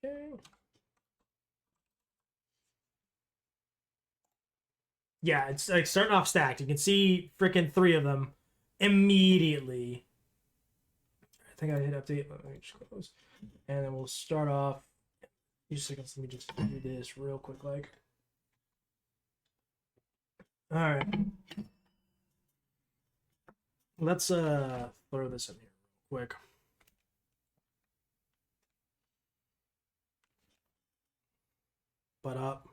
Okay. Yeah, it's like starting off stacked. You can see freaking 3 of them immediately. I think I hit update. Let me just close. And then we'll start off. Few seconds. Let me just do this real quick. All right. Let's throw this in here real quick. But up.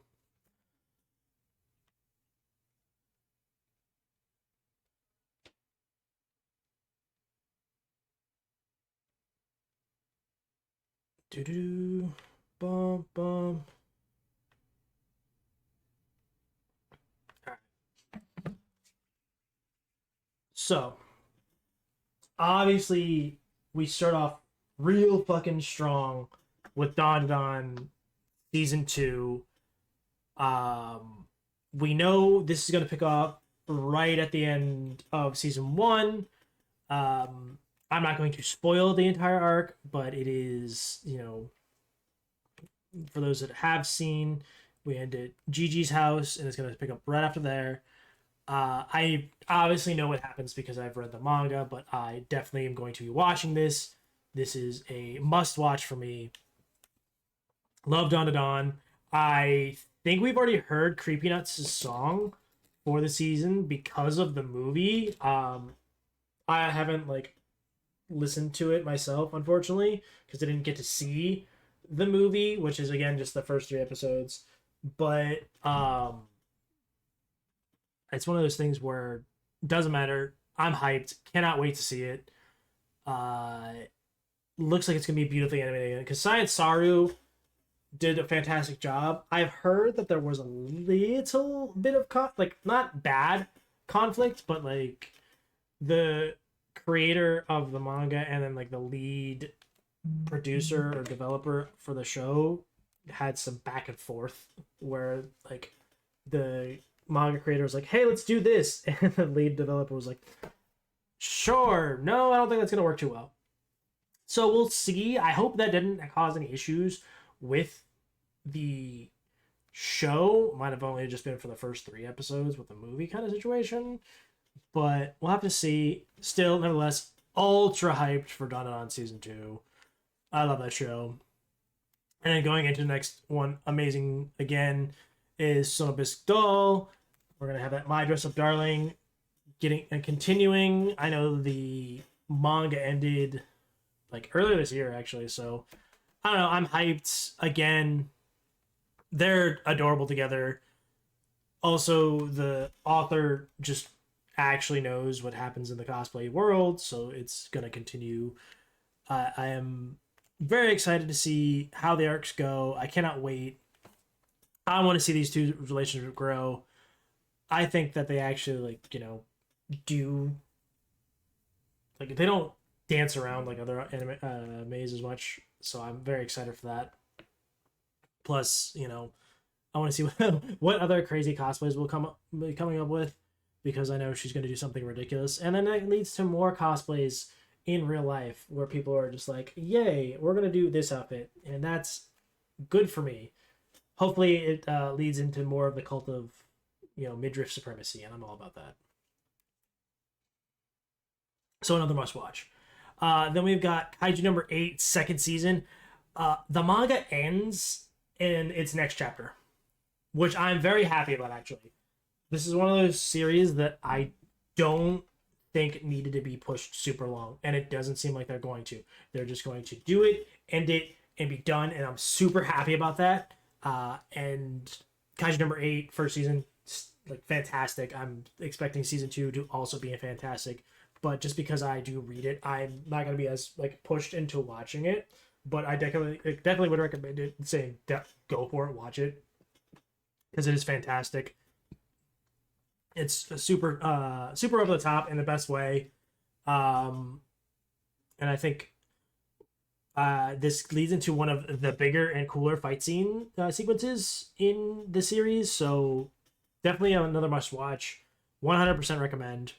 Do do bum bum. So, obviously, we start off real fucking strong with Don Don season 2. Um, we know this is going to pick up right at the end of season 1. Um, I'm not going to spoil the entire arc, but it is, for those that have seen, we end at Gigi's house, and it's going to pick up right after there. I obviously know what happens because I've read the manga, but I definitely am going to be watching this. This is a must watch for me. Love Dawn to Dawn. I think we've already heard Creepy Nuts' song for the season because of the movie. I haven't listened to it myself, unfortunately, because I didn't get to see the movie, which is again just the first 3 episodes. But it's one of those things where it doesn't matter. I'm hyped. Cannot wait to see it. Looks like it's gonna be beautifully animated because Science Saru did a fantastic job. I've heard that there was a little bit of not bad conflict, but the creator of the manga and then the lead producer or developer for the show had some back and forth where the manga creator was like, hey, let's do this, and the lead developer was like, sure, no, I don't think that's gonna work too well. So we'll see. I hope that didn't cause any issues with the show. Might have only just been for the first 3 episodes with the movie kind of situation, but we'll have to see. Still, nevertheless, ultra hyped for Dawn on season 2. I love that show. And then going into the next one, amazing again, is Sonobisque Doll. We're gonna have that My Dress Up Darling getting and continuing. I know the manga ended earlier this year actually, so I don't know. I'm hyped again. They're adorable together. Also, the author just actually knows what happens in the cosplay world, so it's gonna continue. I am very excited to see how the arcs go. I cannot wait. I want to see these 2 relationships grow. I think that they actually do they don't dance around like other anime animes as much, so I'm very excited for that. Plus, I want to see what other crazy cosplays will be coming up with, because I know she's going to do something ridiculous, and then that leads to more cosplays in real life where people are just like, yay, we're going to do this outfit, and that's good for me. Hopefully it leads into more of the cult of midriff supremacy, and I'm all about that. So another must watch. Then we've got Kaiju number 8, second season. The manga ends in its next chapter, which I'm very happy about, actually. This is one of those series that I don't think needed to be pushed super long, and it doesn't seem like they're going to. They're just going to do it, end it, and be done, and I'm super happy about that. And Kaiju number 8, first season, fantastic. I'm expecting season 2 to also be fantastic, but just because I do read it, I'm not going to be as pushed into watching it. But I definitely would recommend it, saying go for it, watch it, because it is fantastic. It's super over the top in the best way, and I think this leads into one of the bigger and cooler fight scene sequences in the series. So definitely another must watch. 100% recommend.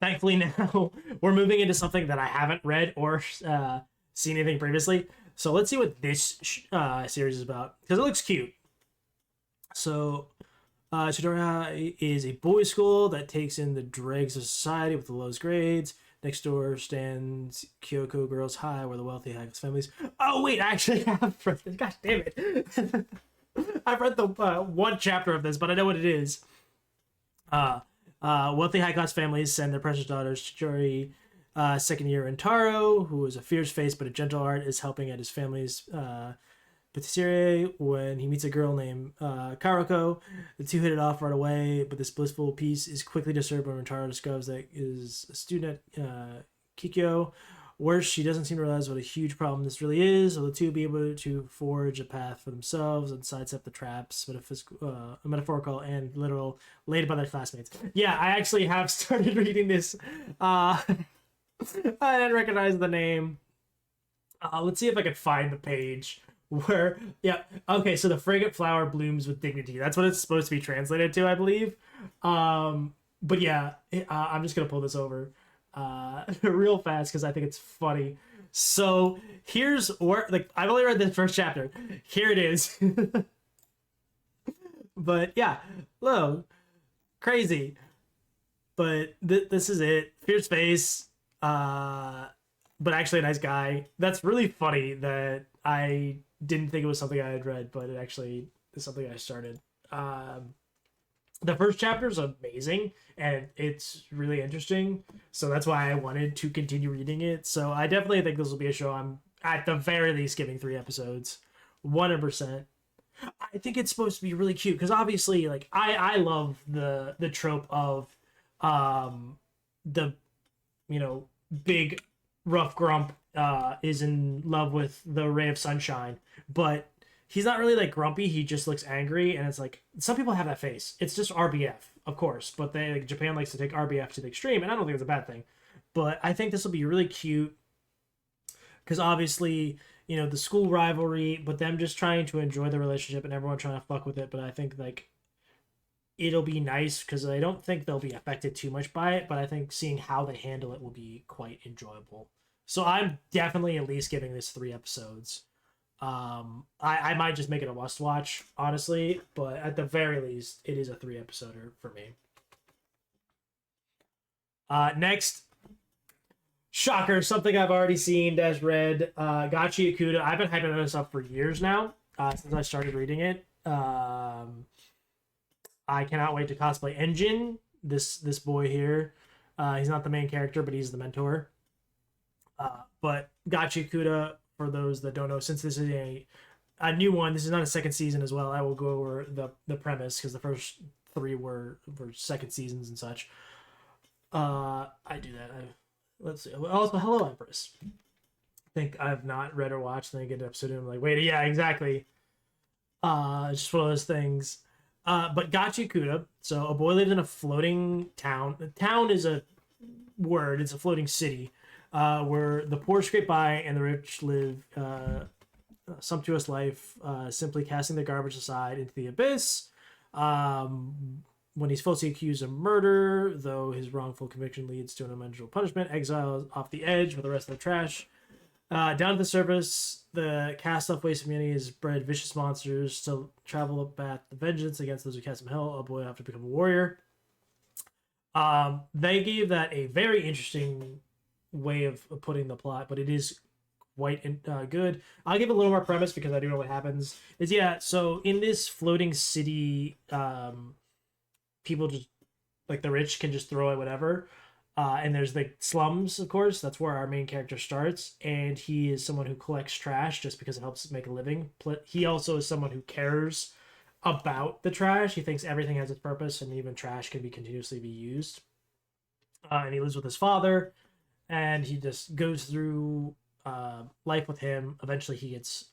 Thankfully now we're moving into something that I haven't read or seen anything previously. So let's see what this series is about because it looks cute. So Chidori is a boys' school that takes in the dregs of society with the lowest grades. Next door stands Kyoko Girls High, where the wealthy high families. Oh wait, I actually have read this. Gosh damn it! I've read the one chapter of this, but I know what it is. Wealthy high class families send their precious daughters Chidori. Second year in Taro, who is a fierce face but a gentle heart, is helping at his family's patisserie when he meets a girl named Karako. The two hit it off right away, but this blissful peace is quickly disturbed when Taro discovers that is a student at Kikyo. Worse, she doesn't seem to realize what a huge problem this really is. Will the two be able to forge a path for themselves and sidestep the traps, metaphorical and literal, laid by their classmates? Yeah, I actually have started reading this. I didn't recognize the name. Let's see if I can find the page where. Yeah. Okay. So the fragrant flower blooms with dignity. That's what it's supposed to be translated to, I believe. But yeah, I'm just gonna pull this over, real fast because I think it's funny. So here's where, like, I've only read the first chapter. Here it is. But yeah, low, crazy. But this is it. Fierce face. But actually a nice guy. That's really funny that I didn't think it was something I had read, but it actually is something I started. The first chapter is amazing and it's really interesting, so that's why I wanted to continue reading it. So I definitely think this will be a show I'm at the very least giving 3 episodes, 100%. I think it's supposed to be really cute because obviously, like, I love the trope of the big rough grump is in love with the ray of sunshine, but he's not really like grumpy. He just looks angry, and it's like some people have that face. It's just RBF, of course, but Japan likes to take RBF to the extreme, and I don't think it's a bad thing. But I think this will be really cute because obviously, the school rivalry, but them just trying to enjoy the relationship and everyone trying to fuck with it. But I think like it'll be nice because I don't think they'll be affected too much by it, but I think seeing how they handle it will be quite enjoyable. So I'm definitely at least giving this 3 episodes. I might just make it a must watch, honestly, but at the very least, it is a 3 episoder for me. Next, shocker, something I've already seen, read, Gachi Akuda. I've been hyping this up for years now, since I started reading it. I cannot wait to cosplay Engine, this boy here. He's not the main character, but he's the mentor. But Gachi Kuda, for those that don't know, since this is a new one, this is not a second season as well. I will go over the premise because the first 3 were second seasons and such. I do that. Let's see. Also, hello, Empress. I think I've not read or watched, and I get an episode and I'm like, wait, yeah, exactly. It's just one of those things. But Gachi Kuda, so a boy lives in a floating town. The town is a word, it's a floating city, where the poor scrape by and the rich live sumptuous life, simply casting their garbage aside into the abyss. When he's falsely accused of murder, though his wrongful conviction leads to an unmanageable punishment, exile off the edge with the rest of the trash. Down to the surface, the cast-off waste community has bred vicious monsters to travel up at the vengeance against those who cast him hell. A boy will have to become a warrior. They gave that a very interesting way of putting the plot, but it is quite good. I'll give a little more premise because I do know what happens. So in this floating city, people just, like, the rich can just throw away whatever. And there's the slums, of course. That's where our main character starts. And he is someone who collects trash just because it helps make a living. He also is someone who cares about the trash. He thinks everything has its purpose and even trash can be continuously be used. And he lives with his father. And he just goes through life with him. Eventually he gets...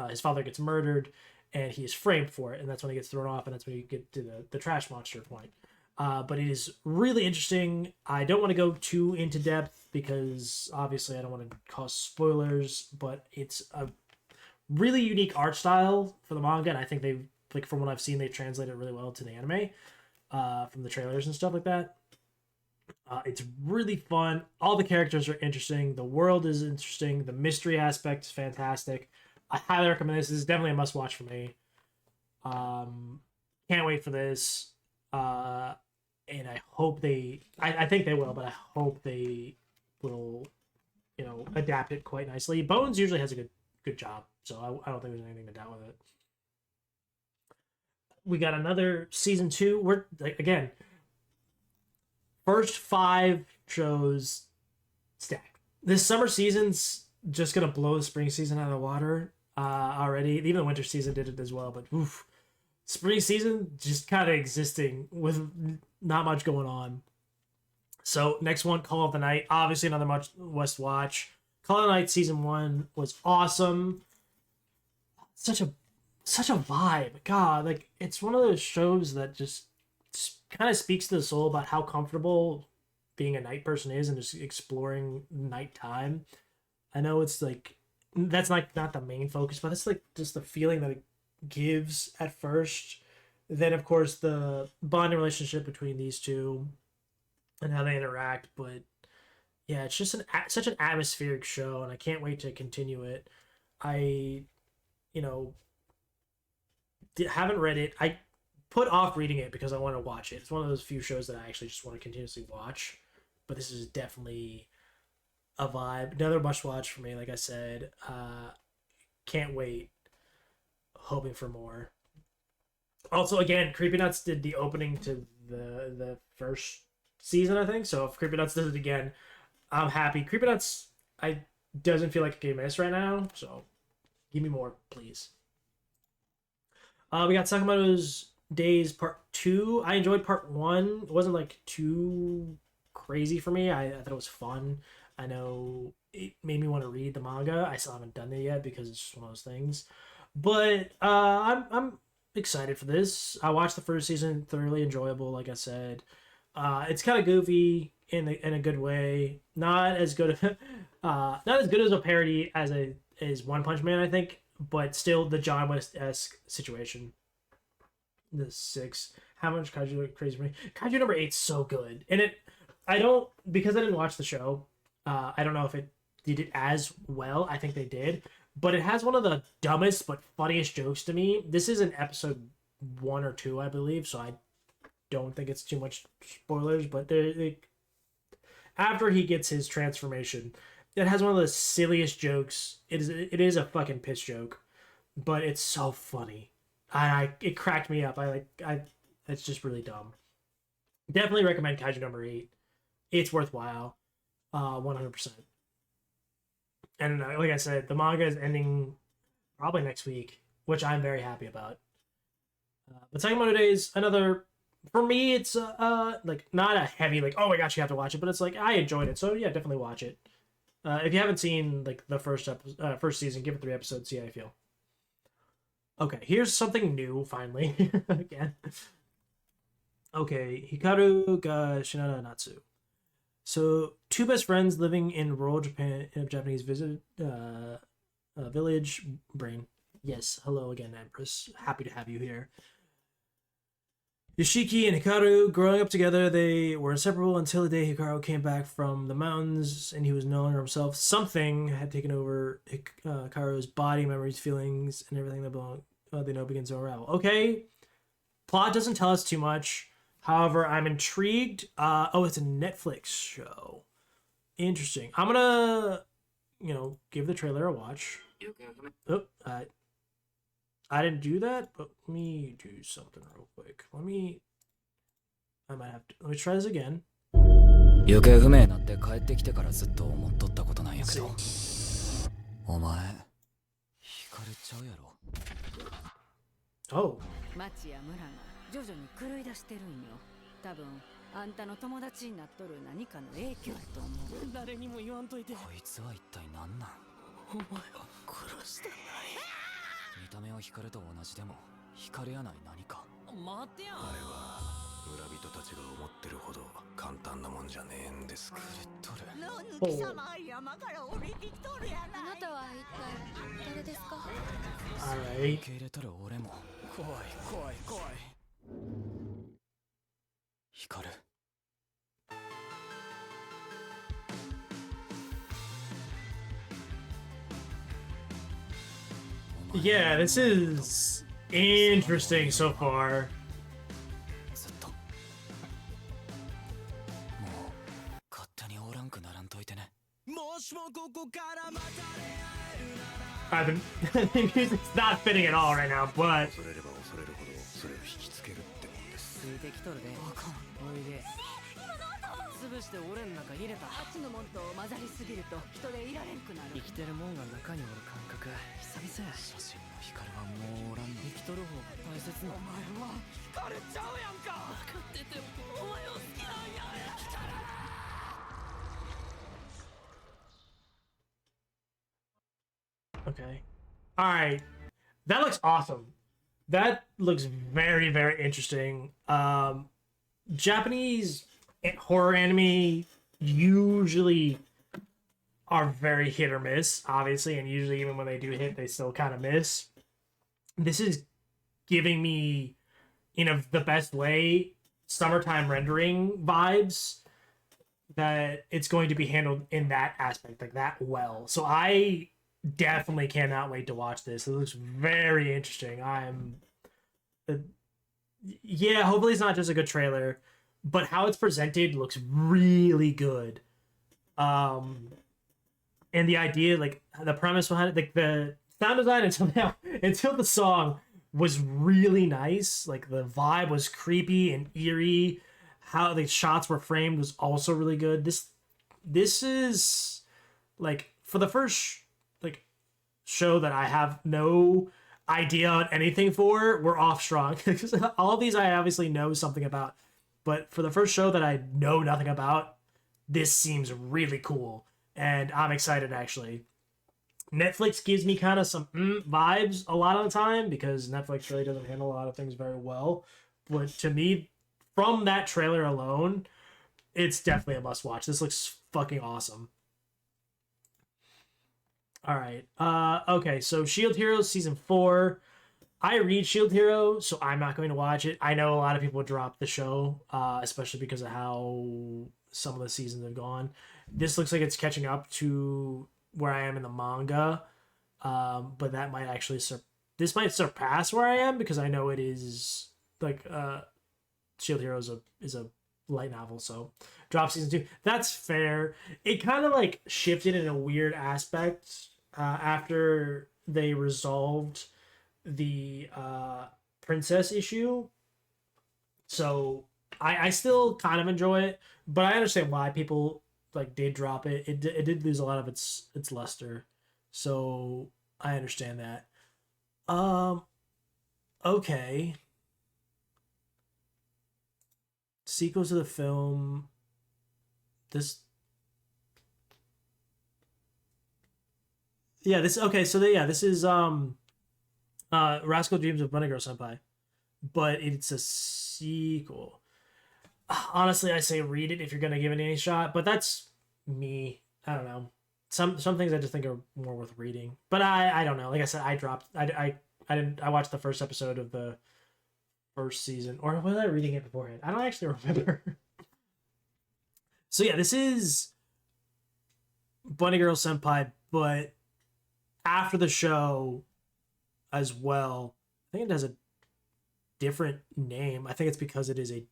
his father gets murdered. And he is framed for it. And that's when he gets thrown off. And that's when you get to the trash monster point. But it is really interesting. I don't want to go too into depth because obviously I don't want to cause spoilers, but it's a really unique art style for the manga, and I think they've, like, from what I've seen, they translate it really well to the anime, from the trailers and stuff like that. It's really fun. All the characters are interesting. The world is interesting. The mystery aspect is fantastic. I highly recommend this. This is definitely a must watch for me. Can't wait for this. And I hope I think they will, but I hope they will, adapt it quite nicely. Bones usually has a good job, so I don't think there's anything to doubt with it. We got another season 2. We're again, first 5 shows stacked. This summer season's just gonna blow the spring season out of the water already. Even the winter season did it as well, but oof, spring season just kind of existing with not much going on. So next one, Call of the Night, obviously another must watch. Call of the Night season 1 was awesome. Such a vibe. God, like it's one of those shows that just kind of speaks to the soul about how comfortable being a night person is and just exploring nighttime. I know it's like that's like not the main focus, but it's like just the feeling that it gives at first. Then of course the bonding relationship between these two and how they interact. But yeah, it's just such an atmospheric show, and I can't wait to continue it. I, you know, haven't read it. I put off reading it because I want to watch it. It's one of those few shows that I actually just want to continuously watch. But this is definitely a vibe. Another must watch for me, like I said. Can't wait. Hoping for more. Also, again, Creepy Nuts did the opening to the first season, I think. So if Creepy Nuts does it again, I'm happy. Creepy Nuts, doesn't feel like a game miss right now. So give me more, please. We got Sakamoto's Days Part 2. I enjoyed Part 1. It wasn't like too crazy for me. I thought it was fun. I know it made me want to read the manga. I still haven't done it yet because it's just one of those things. But I'm excited for this. I watched the first season, thoroughly enjoyable, like I said. It's kind of goofy in a good way. Not as good not as good as a parody as One Punch Man, I think, but still the John West-esque situation. The 6. How much kaiju crazy for me? Kaiju number 8's so good. And because I didn't watch the show, I don't know if it did it as well. I think they did. But it has one of the dumbest but funniest jokes to me. This is in episode 1 or 2, I believe, so I don't think it's too much spoilers, but after he gets his transformation, it has one of the silliest jokes. It is a fucking piss joke, but it's so funny. It cracked me up. It's just really dumb. Definitely recommend Kaiju number 8. It's worthwhile. 100%. And like I said, the manga is ending probably next week, which I'm very happy about. But Sakamoto Days, another, for me, it's like not a heavy like, oh my gosh, you have to watch it, but it's like I enjoyed it, so yeah, definitely watch it. If you haven't seen like the first season, give it 3 episodes, see how you feel. Okay, here's something new finally. Again. Okay, Hikaru ga Shinada Natsu. So, 2 best friends living in rural Japan in a Japanese village. Brain. Yes, hello again, Empress. Happy to have you here. Yoshiki and Hikaru, growing up together, they were inseparable until the day Hikaru came back from the mountains and he was no longer himself. Something had taken over Hikaru's body, memories, feelings, and everything that they know begins to unravel. Okay, plot doesn't tell us too much. However, I'm intrigued. It's a Netflix show. Interesting. I'm gonna, give the trailer a watch. Oh, I didn't do that, but let me do something real quick. Let me try this again. 行方不明になって帰ってきてからずっと思っとったことなんやけど。お前、惹かれちゃうやろ。Oh. 町や村が徐々に狂い出してるんよ。多分あんたの友達になっとる何かの影響やと思う。誰にも言わんといて。こいつは一体何なん？お前を殺したない。見た目は光と同じでも光やない何か。待ってや。あれは村人たちが思ってるほど簡単なもんじゃねえんです。狂っとる。のぬき様山から降りてきとるやない。あなたは一体誰ですか？受け入れたら俺も怖い。光る。Yeah, this is interesting so far. The music's not fitting at all right now, but 潰して俺ん中入れた。あっちのもんと混ざりすぎると人でいられんくなる。生きてるもんが中におる感覚久々や。初心の光はもうおらんの。生きとる方が大切な。お前は光ちゃうやんか。分かっててもお前を好きなんや。okay. All right. That looks awesome. That looks very, very interesting. Japanese horror anime usually are very hit or miss, obviously, and usually even when they do hit, they still kind of miss. This is giving me, in the best way, summertime rendering vibes, that it's going to be handled in that aspect, like that well. So I definitely cannot wait to watch this. It looks very interesting. Yeah, hopefully it's not just a good trailer, but how it's presented looks really good. And the idea, like the premise behind it, like the sound design until now, until the song was really nice. Like the vibe was creepy and eerie. How the shots were framed was also really good. This is like for the first like show that I have no idea on anything for, we're off strong. All of these I obviously know something about, but for the first show that I know nothing about, this seems really cool, and I'm excited actually. Netflix gives me kind of some vibes a lot of the time because Netflix really doesn't handle a lot of things very well, but to me, from that trailer alone, it's definitely a must watch. This looks fucking awesome. All right. Okay, so Shield Hero season 4. I read Shield Hero, so I'm not going to watch it. I know a lot of people dropped the show, especially because of how some of the seasons have gone. This looks like it's catching up to where I am in the manga, but that might actually this might surpass where I am because I know it is like Shield Hero is a light novel, so drop season 2. That's fair. It kind of like shifted in a weird aspect after they resolved the princess issue. So I still kind of enjoy it, but I understand why people like did drop it. It did lose a lot of its luster, so I understand that. Okay. Sequels to the film. This. Yeah. This. Okay. So this is Rascal Dreams of Bunny Girl Senpai, but it's a sequel. Honestly, I say read it if you're gonna give it any shot, but that's me. I don't know. Some things I just think are more worth reading, but I don't know. Like I said, I watched the first episode of the first season, or was I reading it beforehand? I don't actually remember. So yeah, this is Bunny Girl Senpai, but after the show as well. I think it has a different name. I think it's because it is a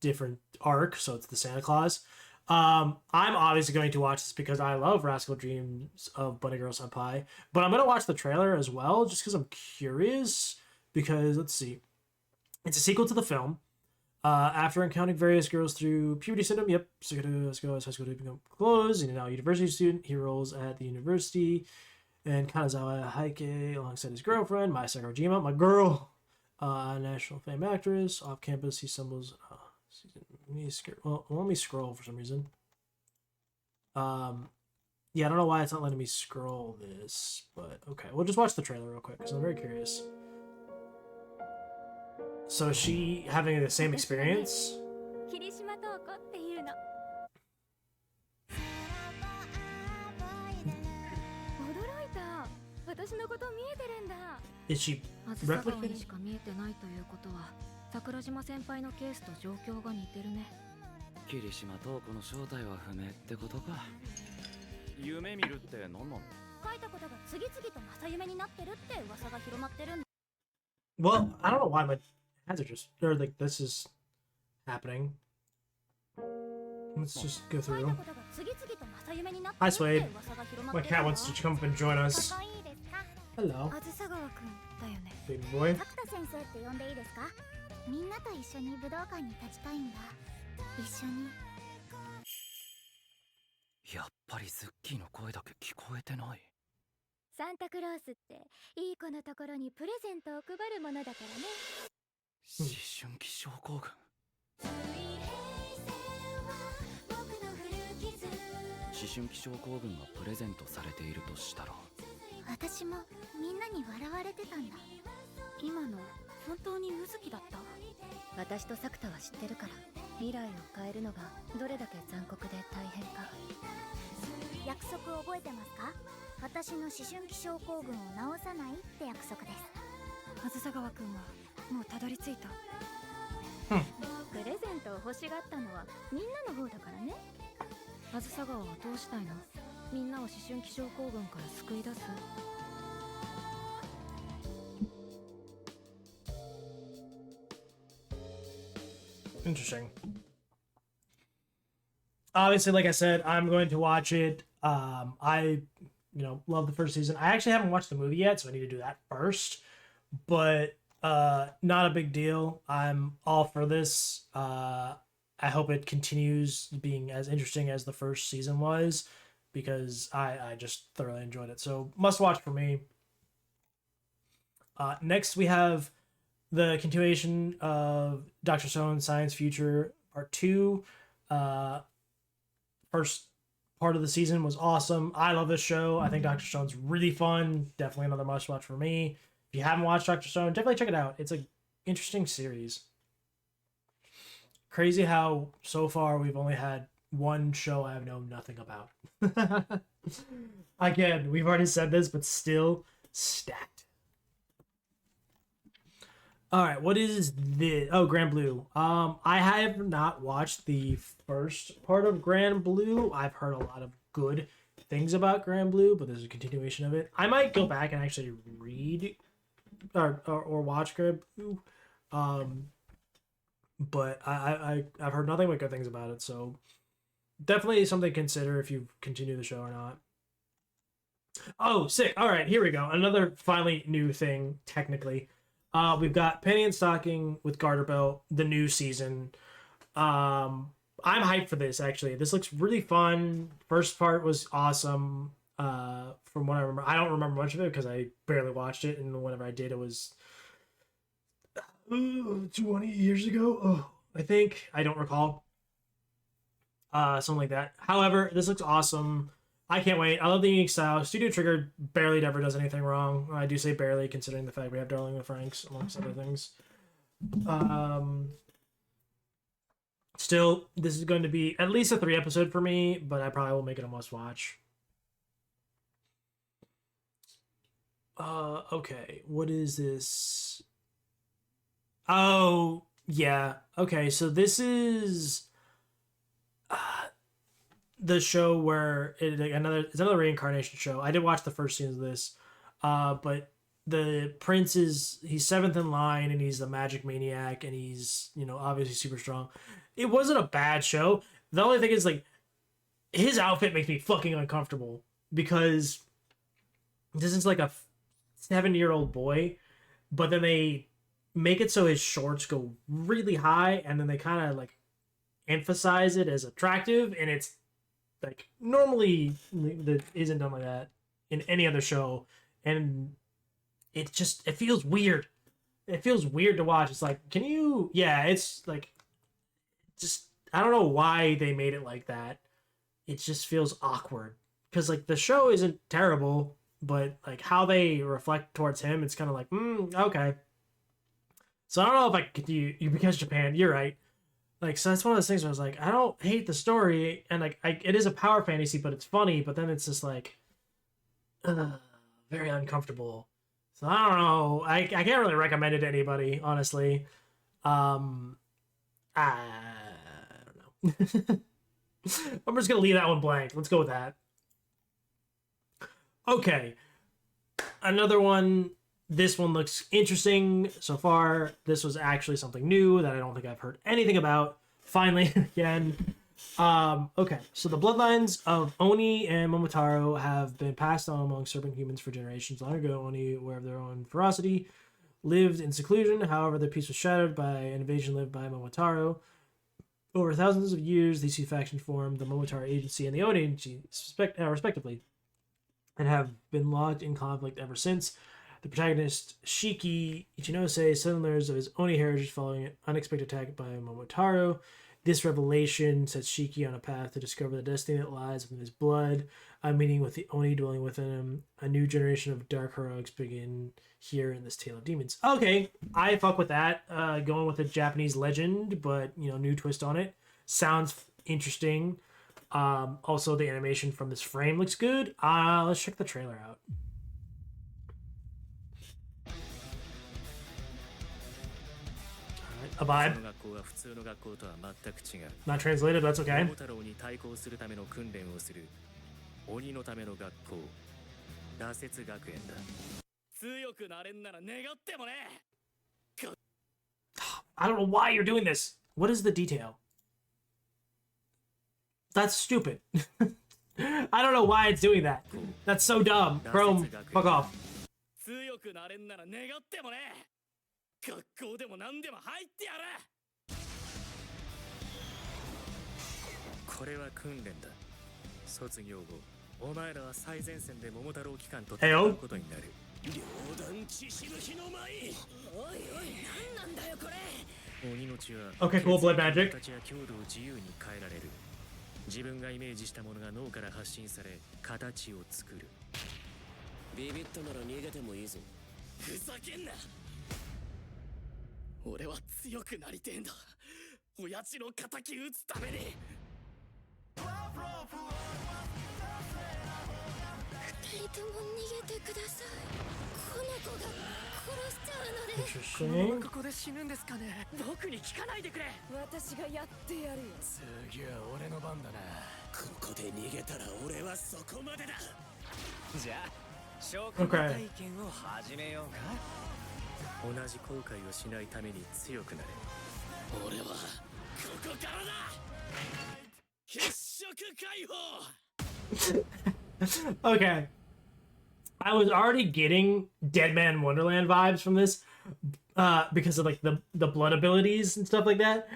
different arc, so it's the Santa Claus. I'm obviously going to watch this because I love Rascal Dreams of Bunny Girl Senpai, but I'm going to watch the trailer as well just because I'm curious. Because, let's see. It's a sequel to the film. After encountering various girls through puberty syndrome, Sugato high school to become closed, and now a university student, he rolls at the university, and Kanazawa Heike alongside his girlfriend, Mai Sakurajima, my girl, national fame actress. Off campus, he stumbles. Well, let me scroll for some reason. Yeah, I don't know why it's not letting me scroll this, but okay. We'll just watch the trailer real quick because I'm very curious. So is she having the same experience? Is she replicating? 桜島先輩のケースと状況が似てるね。霧島塔子の正体は不明ってことか。夢見るって何なの？彼書いたことが次々と正夢になってるって噂が広まってるんだ。 Well, I don't know why my ads are just or like this is happening. Let's just go 書い through. たことが次々と正夢になって Hi, るって Swade. 噂が広ま My ってる cat んだ。 wants to come up and join us. 仲いいですか？ Hello, あずさ川くんだよね。 big boy. 角田先生って呼んでいいですか？みんなと一緒に武道館に立ちたいんだ。一緒に。やっぱりズッキーの声だけ聞こえてない。サンタクロースっていい子のところにプレゼントを配るものだからね。思春期症候群。思春期症候群がプレゼントされているとしたら、私もみんなに笑われてたんだ。今の本当にうずきだった？私とサクタは知ってるから、未来を変えるのがどれだけ残酷で大変か。約束覚えてますか？私の思春期症候群を治さないって約束です。あずさ川くんはもうたどり着いた。プレゼントを欲しがったのはみんなの方だからね。あずさ川はどうしたいの？みんなを思春期症候群から救い出す。Interesting. Obviously, like I said, I'm going to watch it. I, love the first season. I actually haven't watched the movie yet, so I need to do that first. But not a big deal. I'm all for this. I hope it continues being as interesting as the first season was, because I just thoroughly enjoyed it. So must watch for me. Next, we have the continuation of Dr. Stone's Science Future Part 2. First part of the season was awesome. I love this show. I think Dr. Stone's really fun. Definitely another must watch for me. If you haven't watched Dr. Stone, definitely check it out. It's an interesting series. Crazy how so far we've only had one show I have known nothing about. Again, we've already said this, but still stacked. All right, what is this? Oh, Grand Blue. I have not watched the first part of Grand Blue. I've heard a lot of good things about Grand Blue, but there's a continuation of it. I might go back and actually read or watch Grand Blue. But I've heard nothing but good things about it, so definitely something to consider if you continue the show or not. Oh, sick. All right, here we go. Another finally new thing, technically. We've got Penny and Stocking with Garter Belt, the new season. I'm hyped for this, actually. This looks really fun. First part was awesome. From what I remember. I don't remember much of it because I barely watched it, and whenever I did, it was 20 years ago. Oh, I think. I don't recall. Something like that. However, this looks awesome. I can't wait. I love the unique style. Studio Trigger barely ever does anything wrong. I do say barely, considering the fact we have Darling the Franks, amongst other things. Still, this is going to be at least a 3-episode for me, but I probably will make it a must-watch. Okay. What is this? Oh, yeah. Okay, so this is the show where it's another reincarnation show. I did watch the first season of this, but the prince he's seventh in line, and he's the magic maniac, and he's obviously super strong. It wasn't a bad show. The only thing is, like, his outfit makes me fucking uncomfortable, because this is like a 7-year-old boy, but then they make it so his shorts go really high, and then they kind of like emphasize it as attractive, and it's like normally that isn't done like that in any other show, and it feels weird. It feels weird to watch. It's like, it's like, just, I don't know why they made it like that. It just feels awkward, because like the show isn't terrible, but like how they reflect towards him, it's kind of like, okay. So I don't know if I could you because Japan, you're right. Like, so that's one of those things where I was like, I don't hate the story, and like it is a power fantasy, but it's funny, but then it's just like very uncomfortable. So I don't know. I can't really recommend it to anybody, honestly. I don't know. I'm just gonna leave that one blank. Let's go with that. Okay, another one. This one looks interesting so far. This was actually something new that I don't think I've heard anything about. Finally, again. Okay, so the bloodlines of Oni and Momotaro have been passed on among serpent humans for generations. Long ago, Oni, aware of their own ferocity, lived in seclusion. However, their peace was shattered by an invasion led by Momotaro. Over thousands of years, these two factions formed the Momotaro Agency and the Oni Agency, respectively, and have been locked in conflict ever since. The protagonist, Shiki Ichinose, suddenly learns of his Oni heritage following an unexpected attack by Momotaro. This revelation sets Shiki on a path to discover the destiny that lies within his blood, a meeting with the Oni dwelling within him. A new generation of dark heroics begin here in this Tale of Demons. Okay, I fuck with that. Going with a Japanese legend, but, you know, new twist on it. Sounds interesting. Also, the animation from this frame looks good. Let's check the trailer out. A vibe. Not translated, but that's okay. 鬼のための学校羅刹学園だ強くなれんなら願ってもね I don't know why you're doing this. What is the detail? That's stupid. I don't know why it's doing that. That's so dumb. Chrome, fuck off. 強くなれんなら願ってもね学校でも何でも入ってやるこれは訓練だ卒業後お前らは最前線で桃太郎機関と戦うことになる両断血しぶきの舞おいおい何なんだよこれ鬼の血は Okay, cool, blood magic. たちは強度を自由に変えられる自分がイメージしたものが脳から発信され形を作るビビったなら逃げてもいいぞふざけんな俺は強くなりてえんだ親父の仇討つために二人とも逃げてくださいこの子が殺しちゃうので Interesting. ここで死ぬんですかね僕に聞かないでくれ私がやってやるよ次は俺の番だなここで逃げたら俺はそこまでだじゃあ証拠体験を始めようか同じ後悔をしないために強くなれ俺はここからだ血色解放 Okay. I was already getting Dead Man Wonderland vibes from this because of like the blood abilities and stuff like that.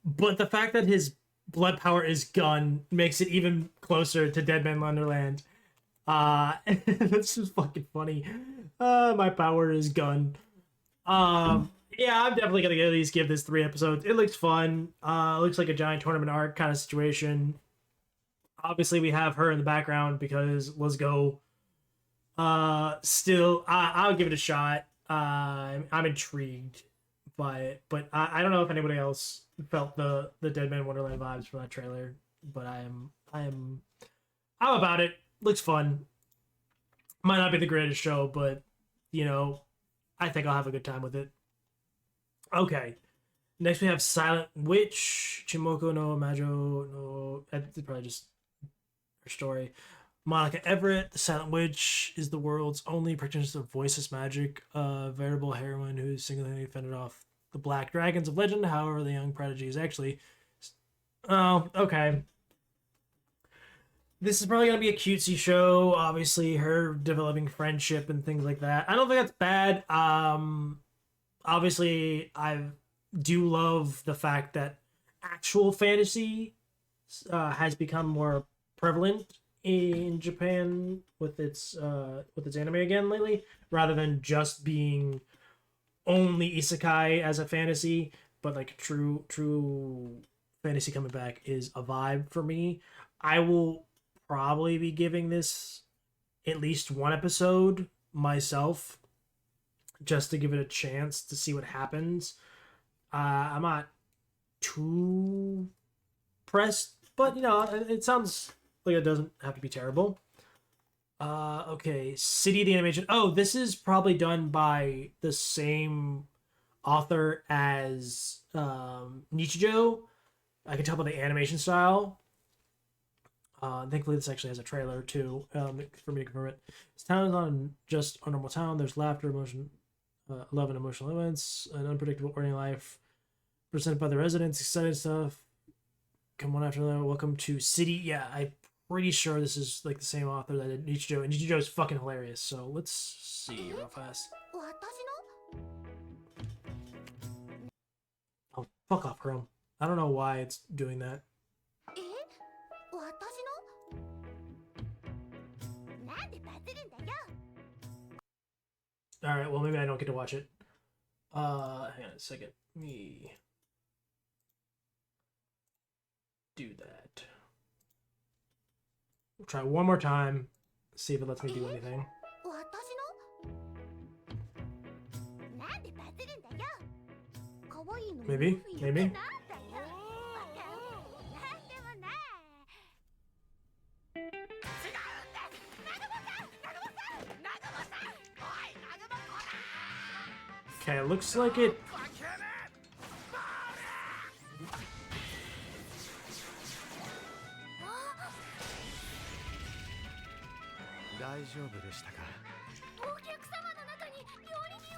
But the fact that his blood power is gun makes it even closer to Dead Man Wonderland. That's just fucking funny. My power is gun. Yeah, I'm definitely gonna at least give this 3 episodes. It looks fun. Looks like a giant tournament arc kind of situation. Obviously, we have her in the background because let's go. Still, I'll give it a shot. I'm intrigued by it, but I don't know if anybody else felt the Dead Man Wonderland vibes from that trailer. But I'm about it. Looks fun. Might not be the greatest show, but you know, I think I'll have a good time with it. Okay. Next we have Silent Witch, Chimoko no Majo no. It's probably just her story. Monica Everett, the Silent Witch, is the world's only practitioner of voiceless magic, a veritable heroine who single-handedly fended off the black dragons of legend. However, the young prodigy is actually... Oh, okay. This is probably going to be a cutesy show. Obviously, her developing friendship and things like that. I don't think that's bad. Obviously, I do love the fact that actual fantasy has become more prevalent in Japan with its anime again lately, rather than just being only isekai as a fantasy. But like true fantasy coming back is a vibe for me. I will probably be giving this at least 1 episode myself, just to give it a chance to see what happens. I'm not too pressed, but you know, it sounds like it doesn't have to be terrible. Okay, City of the Animation. Oh, this is probably done by the same author as Nichijou. I can tell by the animation style. Thankfully, this actually has a trailer too, for me to confirm it. This town is not just a normal town. There's laughter, emotion, love, and emotional events, an unpredictable ordinary life presented by the residents. Exciting stuff. Come one after another. Welcome to City. Yeah, I'm pretty sure this is like the same author that did Nichijou, and Nichijou is fucking hilarious. So let's see real fast. Oh, fuck off, Chrome. I don't know why it's doing that. Alright, well, maybe I don't get to watch it. Hang on a second. Let me do that. We'll try one more time. See if it lets me do anything. Maybe? Maybe? Okay, it looks like it.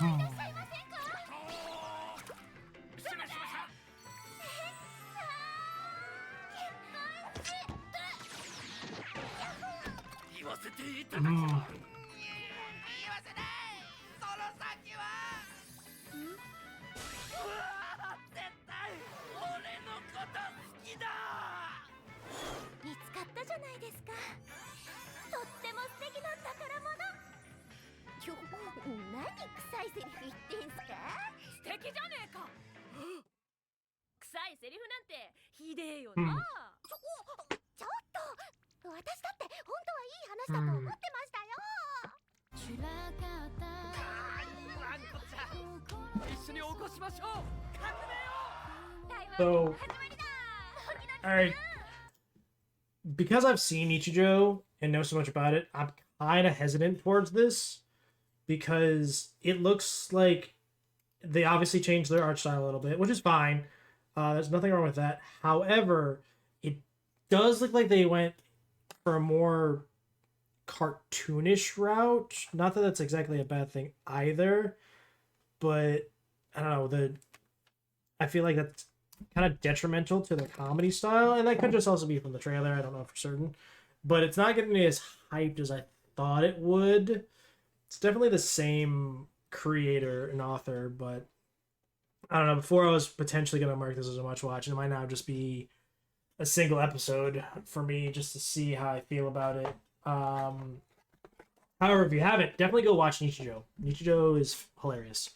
Mm. 見つかったじゃないですか。とっても素敵な宝物。ちょ、何臭いセリフ言ってんすか？素敵じゃねえか。臭いセリフなんてひでえよな。ちょっと、私だって本当はいい話だと思ってましたよ。一緒に起こしましょう。革命を。 So, alright. Because I've seen Nichijou and know so much about it, I'm kind of hesitant towards this because it looks like they obviously changed their art style a little bit, which is fine. There's nothing wrong with that. However, it does look like they went for a more cartoonish route. Not that that's exactly a bad thing either, but I don't know. I feel like that's kind of detrimental to the comedy style, and that could just also be from the trailer. I don't know for certain, but it's not getting me as hyped as I thought it would. It's definitely the same creator and author, but I don't know. Before I was potentially going to mark this as a much watch, and it might now just be a single episode for me just to see how I feel about it. However, if you haven't, definitely go watch Nichijou. Nichijou is hilarious.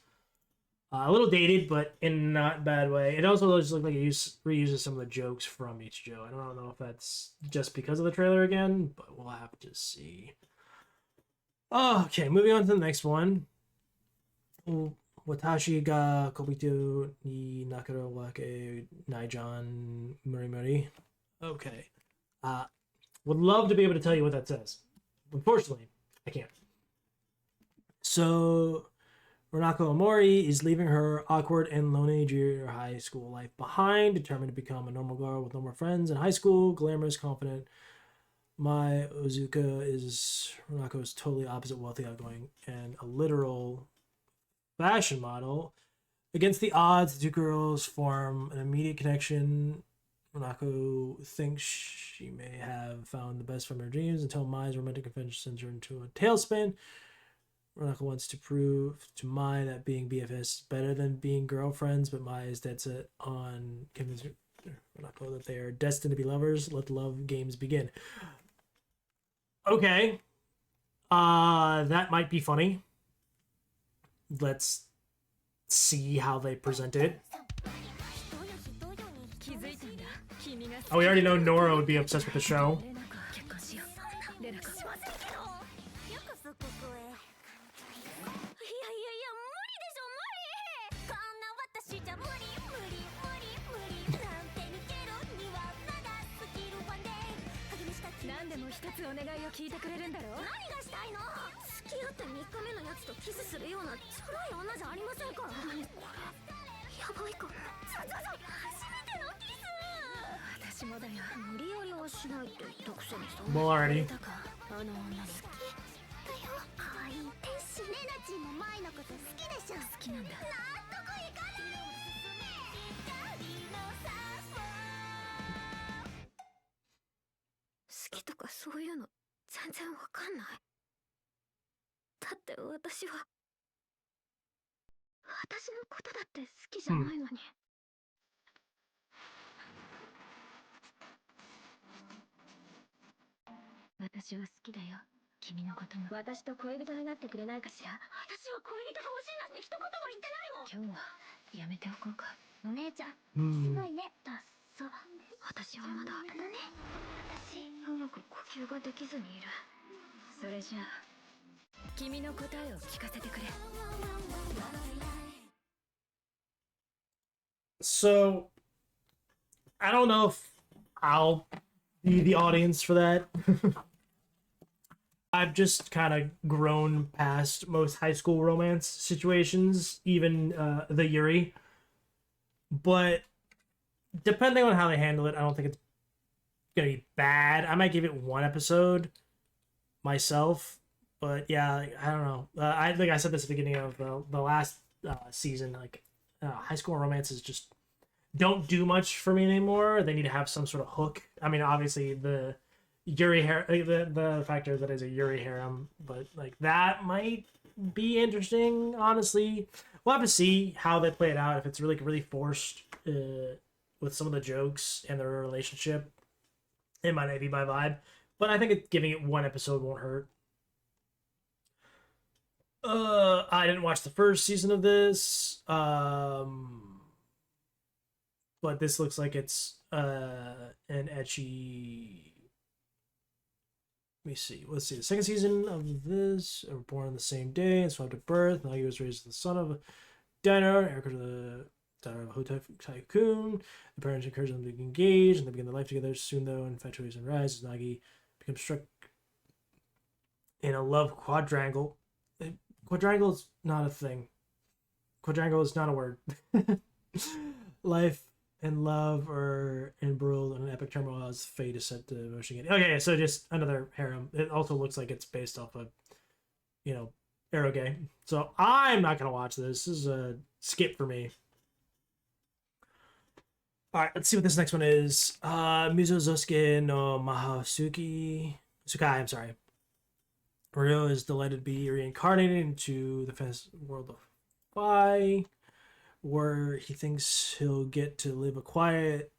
A little dated, but in not a bad way. It also looks like it reuses some of the jokes from Nichijou. I don't know if that's just because of the trailer again, but we'll have to see. Okay, moving on to the next one. Watashi ga Kobito ni Nakaru wake Naijan Murimuri. Okay. Would love to be able to tell you what that says. Unfortunately, I can't. So, Runako Omori is leaving her awkward and lonely junior high school life behind, determined to become a normal girl with no more friends in high school, glamorous, confident. Mai Ozuka is Runako's totally opposite, wealthy, outgoing, and a literal fashion model. Against the odds, the two girls form an immediate connection. Runako thinks she may have found the best from her dreams until Mai's romantic adventure sends her into a tailspin. Runako wants to prove to Mai that being BFS is better than being girlfriends, but Mai is dead set on convincing Runako that they are destined to be lovers. Let the love games begin. Okay. That might be funny. Let's see how they present it. Oh, we already know Nora would be obsessed with the show. しないって言ったくせにそん Well, な already. だかあの女の好きだよ。可愛い天使。レナチンも前のこと好きでしょ。好きなんだ。納得いかない。好きとかそういうの全然わかんない。だって私は私のことだって好きじゃないのに。私は好きだよ。君のことも。私と恋人になってくれないかしら。私は恋人が欲しいなんて一言も言ってないもん。今日はやめておこうか。お姉ちゃん、すごいね。だそう。私はまだだね。私うまく呼吸ができずにいる。それじゃあ君の答えを聞かせてくれ。 So I don't know if I'll be the audience for that. I've just kind of grown past most high school romance situations, even the Yuri. But depending on how they handle it, I don't think it's gonna be bad. I might give it one episode myself, but yeah, I don't know. I think I said this at the beginning of the last season. Like, high school romances just don't do much for me anymore. They need to have some sort of hook. I mean, obviously the Yuri the factor that is a Yuri harem, but like that might be interesting. Honestly, we'll have to see how they play it out. If it's really forced with some of the jokes and their relationship, it might not be my vibe. But I think giving it one episode won't hurt. I didn't watch the first season of this. But this looks like it's an ecchi. Let me see. Let's see. The second season of this. Were born on the same day and swapped at birth. Now he was raised as the son of a diner. Erica the daughter of a hotel tycoon. The parents encourage them to be engaged and they begin their life together. Soon, though, infatuation rises. Nagi becomes struck in a love quadrangle. Quadrangle is not a thing. Quadrangle is not a word. Life and love are embroiled in an epic turmoil as fate is set to motion again. Okay, so just another harem. It also looks like it's based off of, eroge. So I'm not gonna watch this. This is a skip for me. All right, let's see what this next one is. Mizozusuke no Mahasuki Sukai. I'm sorry. Ryo is delighted to be reincarnated into the fantasy world of Phi, where he thinks he'll get to live a quiet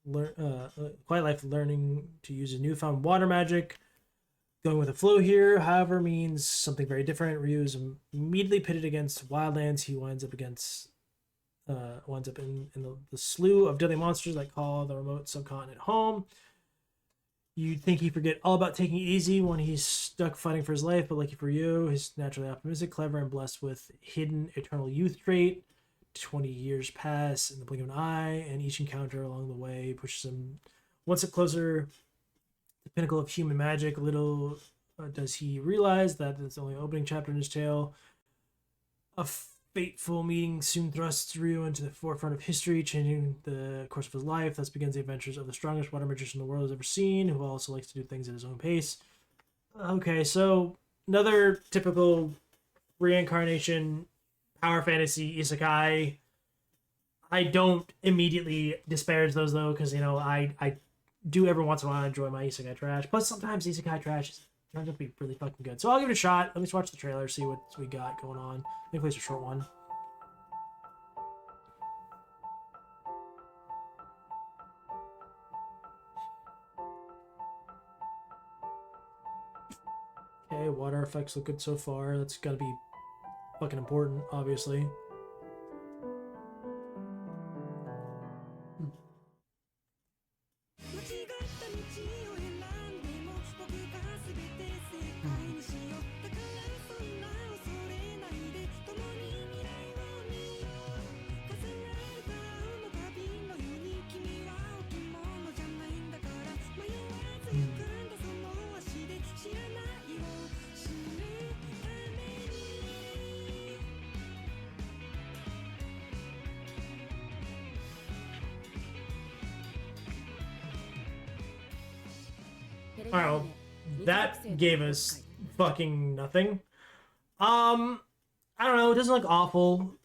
life, learning to use his newfound water magic. Going with the flow here, however, means something very different. Ryu is immediately pitted against wildlands. He winds up in the slew of deadly monsters that call the remote subcontinent home. You'd think he'd forget all about taking it easy when he's stuck fighting for his life, but lucky for you, he's naturally optimistic, clever, and blessed with hidden eternal youth trait. 20 years pass in the blink of an eye, and each encounter along the way pushes him one step closer to the pinnacle of human magic. Little does he realize that it's only an opening chapter in his tale. A fateful meeting soon thrusts Ryu into the forefront of history, changing the course of his life. Thus begins the adventures of the strongest water magician the world has ever seen, who also likes to do things at his own pace. Okay, so another typical reincarnation power fantasy isekai. I don't immediately disparage those though, because I do every once in a while enjoy my isekai trash. Plus sometimes isekai trash turns out to be really fucking good. So I'll give it a shot. Let me just watch the trailer, see what we got going on. I think it's a short one. Okay, water effects look good so far. That's gotta be fucking important, obviously. All right, well, that gave us fucking nothing. I don't know. It doesn't look awful.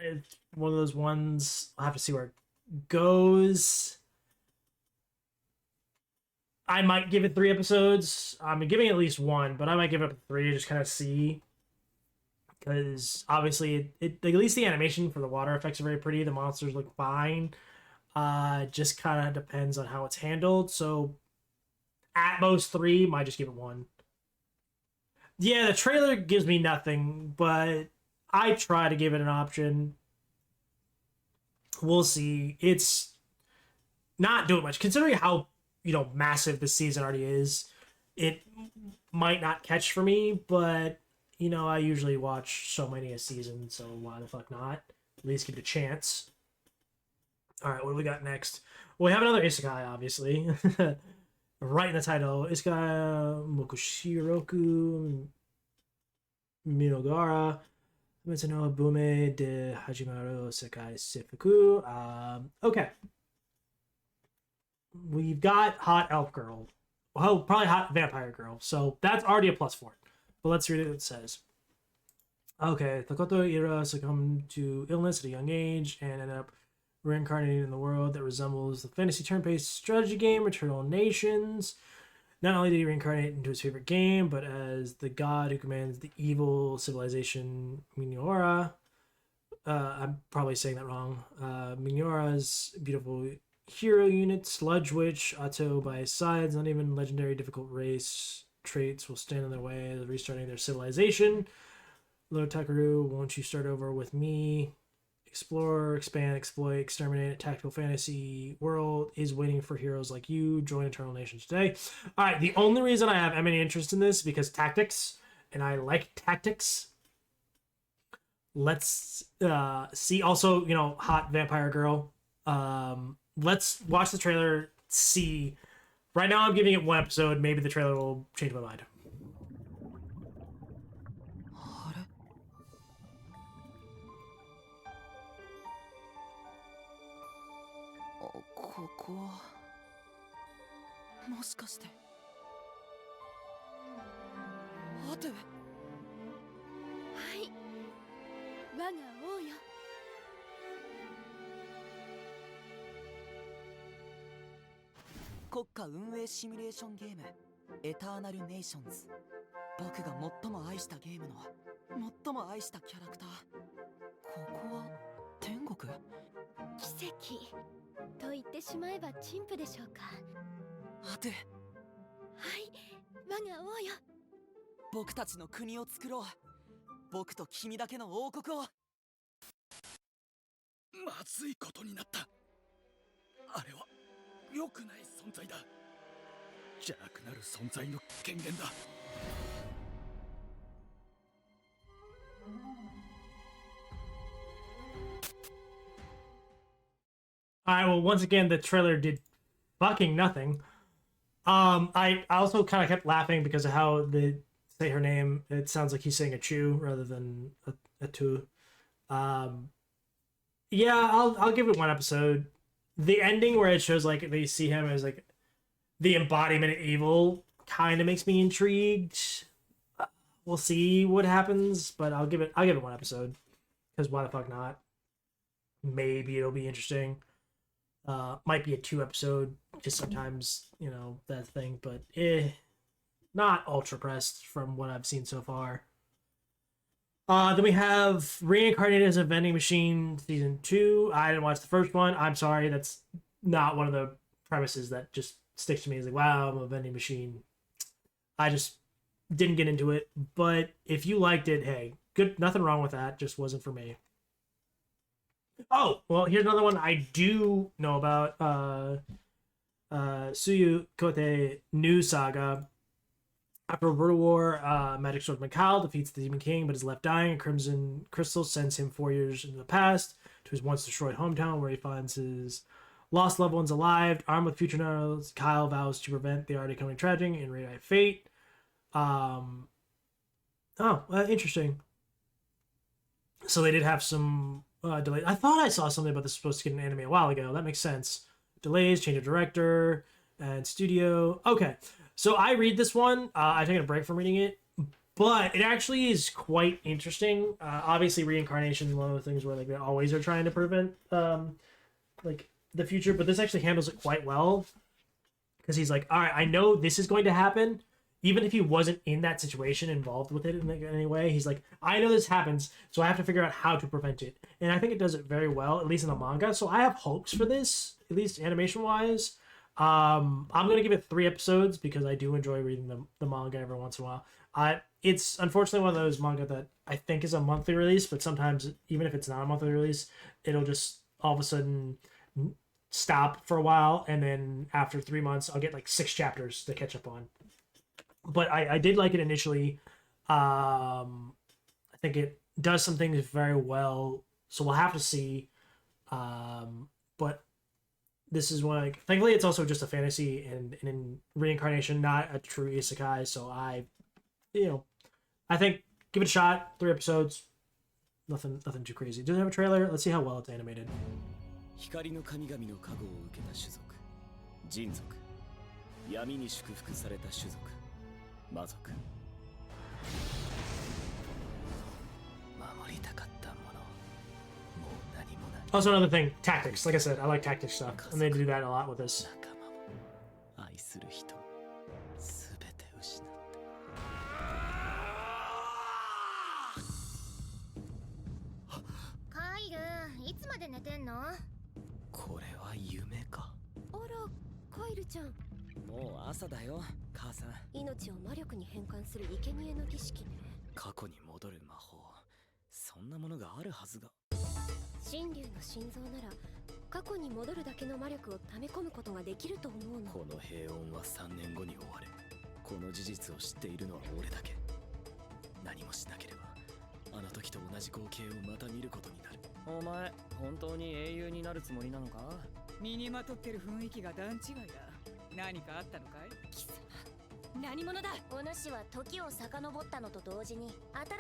It's one of those ones. I'll have to see where it goes. I might give it 3 episodes. I'm giving it at least 1, but I might give it up 3 to just kind of see. Because obviously, at least the animation for the water effects are very pretty. The monsters look fine. Just kind of depends on how it's handled. So, at most 3, might just give it 1. Yeah, the trailer gives me nothing, but I try to give it an option. We'll see. It's not doing much. Considering how, massive this season already is, it might not catch for me, but, I usually watch so many a season, so why the fuck not? At least give it a chance. Alright, what do we got next? Well, we have another isekai, obviously. Right in the title. Isekai Mokushiroku Minogara Mitsuno Bume de Hajimaru Sekai Sifuku. Okay. We've got Hot Elf Girl. Well, probably Hot Vampire Girl. So that's already a plus for it. But let's read what it says. Okay. Takoto Ira succumbed to illness at a young age and ended up reincarnating in the world that resembles the fantasy turn-based strategy game Eternal Nations. Not only did he reincarnate into his favorite game, but as the god who commands the evil civilization Miniora. I'm probably saying that wrong. Miniora's beautiful hero unit, Sludge Witch, Atto by his sides, not even legendary difficult race traits will stand in their way of restarting their civilization. Lord Takaru, won't you start over with me? Explore, expand, exploit, exterminate, a tactical fantasy world is waiting for heroes like you. Join Eternal Nations today. All right, the only reason I have any interest in this is because tactics, and I like tactics. Let's see. Also, Hot Vampire Girl. Let's watch the trailer, see. Right now I'm giving it 1 episode. Maybe the trailer will change my mind. Alright, well, once again, the trailer did fucking nothing. I also kind of kept laughing because of how they say her name. It sounds like he's saying a chew rather than a two. Yeah, I'll give it 1 episode. The ending where it shows like they see him as like the embodiment of evil kind of makes me intrigued. We'll see what happens, but I'll give it 1 episode because why the fuck not? Maybe it'll be interesting. Might be a 2 episode, just sometimes, that thing, but not ultra pressed from what I've seen so far. Then we have Reincarnated as a Vending Machine Season 2. I didn't watch the first one. I'm sorry, that's not one of the premises that just sticks to me. It's like, wow, I'm a vending machine. I just didn't get into it, but if you liked it, hey, good, nothing wrong with that, just wasn't for me. Oh, well, here's another one I do know about. Suyu Kote New Saga. After a brutal war, Magic Sword Mikhail defeats the Demon King but is left dying. Crimson Crystal sends him 4 years into the past to his once destroyed hometown where he finds his lost loved ones alive. Armed with future knowledge, Kyle vows to prevent the already coming tragedy and rewrite fate. Interesting. So they did have some delays. I thought I saw something about this supposed to get an anime a while ago. That makes sense. Delays, change of director, And studio. Okay, so I read this one. I taken a break from reading it, but it actually is quite interesting. Obviously, reincarnation is one of the things where like they always are trying to prevent like the future, but this actually handles it quite well because he's like, all right, I know this is going to happen. Even if he wasn't in that situation involved with it in any way, he's like, I know this happens, so I have to figure out how to prevent it. And I think it does it very well, at least in the manga. So I have hopes for this, at least animation wise. I'm gonna give it 3 episodes because I do enjoy reading the manga every once in a while. It's unfortunately one of those manga that I think is a monthly release, but sometimes even if it's not a monthly release, it'll just all of a sudden stop for a while, and then after 3 months, I'll get like 6 chapters to catch up on. But I did like it initially. I think it does some things very well, so we'll have to see. But this is one, like, thankfully it's also just a fantasy and in reincarnation, not a true isekai. So I think give it a shot. 3 episodes, nothing too crazy. Does it have a trailer? Let's see how well it's animated. 光の神々の加護を受けた種族、人族、闇に祝福された種族、魔族。守りたかったもの、もう何もない。Also another thing, tactics. Like I said, I like tactics stuff, and they do that a lot with this. 仲間も愛する人、すべて失った。カイル、いつまで寝てんの？これは夢か。あら、カイルちゃん。もう朝だよ、母さん。命を魔力に変換する生贄の儀式ね。過去に戻る魔法、そんなものがあるはずが。神竜の心臓なら過去に戻るだけの魔力を溜め込むことができると思うの。この平穏は3年後に終わる。この事実を知っているのは俺だけ。何もしなければあの時と同じ光景をまた見ることになる。お前本当に英雄になるつもりなのか？身にまとってる雰囲気が段違いだ。何かあったのかい？貴様何者だ？お主は時を遡ったのと同時に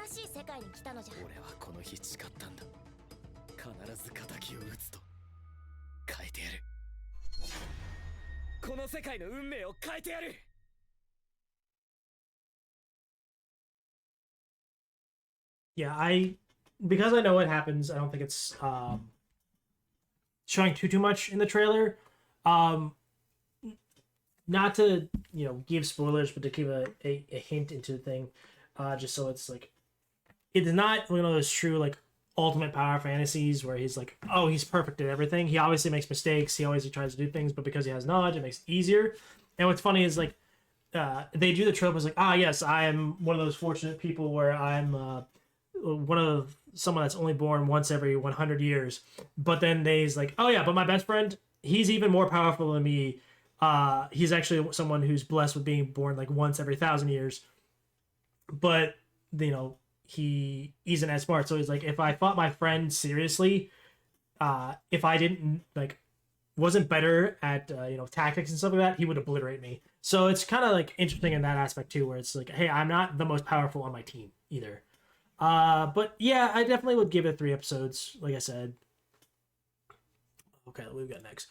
新しい世界に来たのじゃ。俺はこの日誓ったんだ。必ず仇を討つと変えてやる。この世界の運命を変えてやる。Yeah, because I know what happens, I don't think it's showing too much in the trailer. Not to give spoilers, but to give a hint into the thing, just so it's like it's not one of those true like ultimate power fantasies where he's like, oh, he's perfect at everything. He obviously makes mistakes. He always tries to do things, but because he has knowledge, it makes it easier. And what's funny is like they do the trope as like, yes, I am one of those fortunate people where I'm someone that's only born once every 100 years. But then he's like, oh yeah, but my best friend, he's even more powerful than me. He's actually someone who's blessed with being born like once every 1,000 years. But he isn't as smart. So he's like, if I fought my friend seriously, if I didn't wasn't better at tactics and stuff like that, he would obliterate me. So it's kind of like interesting in that aspect too, where it's like, hey, I'm not the most powerful on my team either. But yeah, I definitely would give it 3 episodes, like I said. Okay, what we've got next.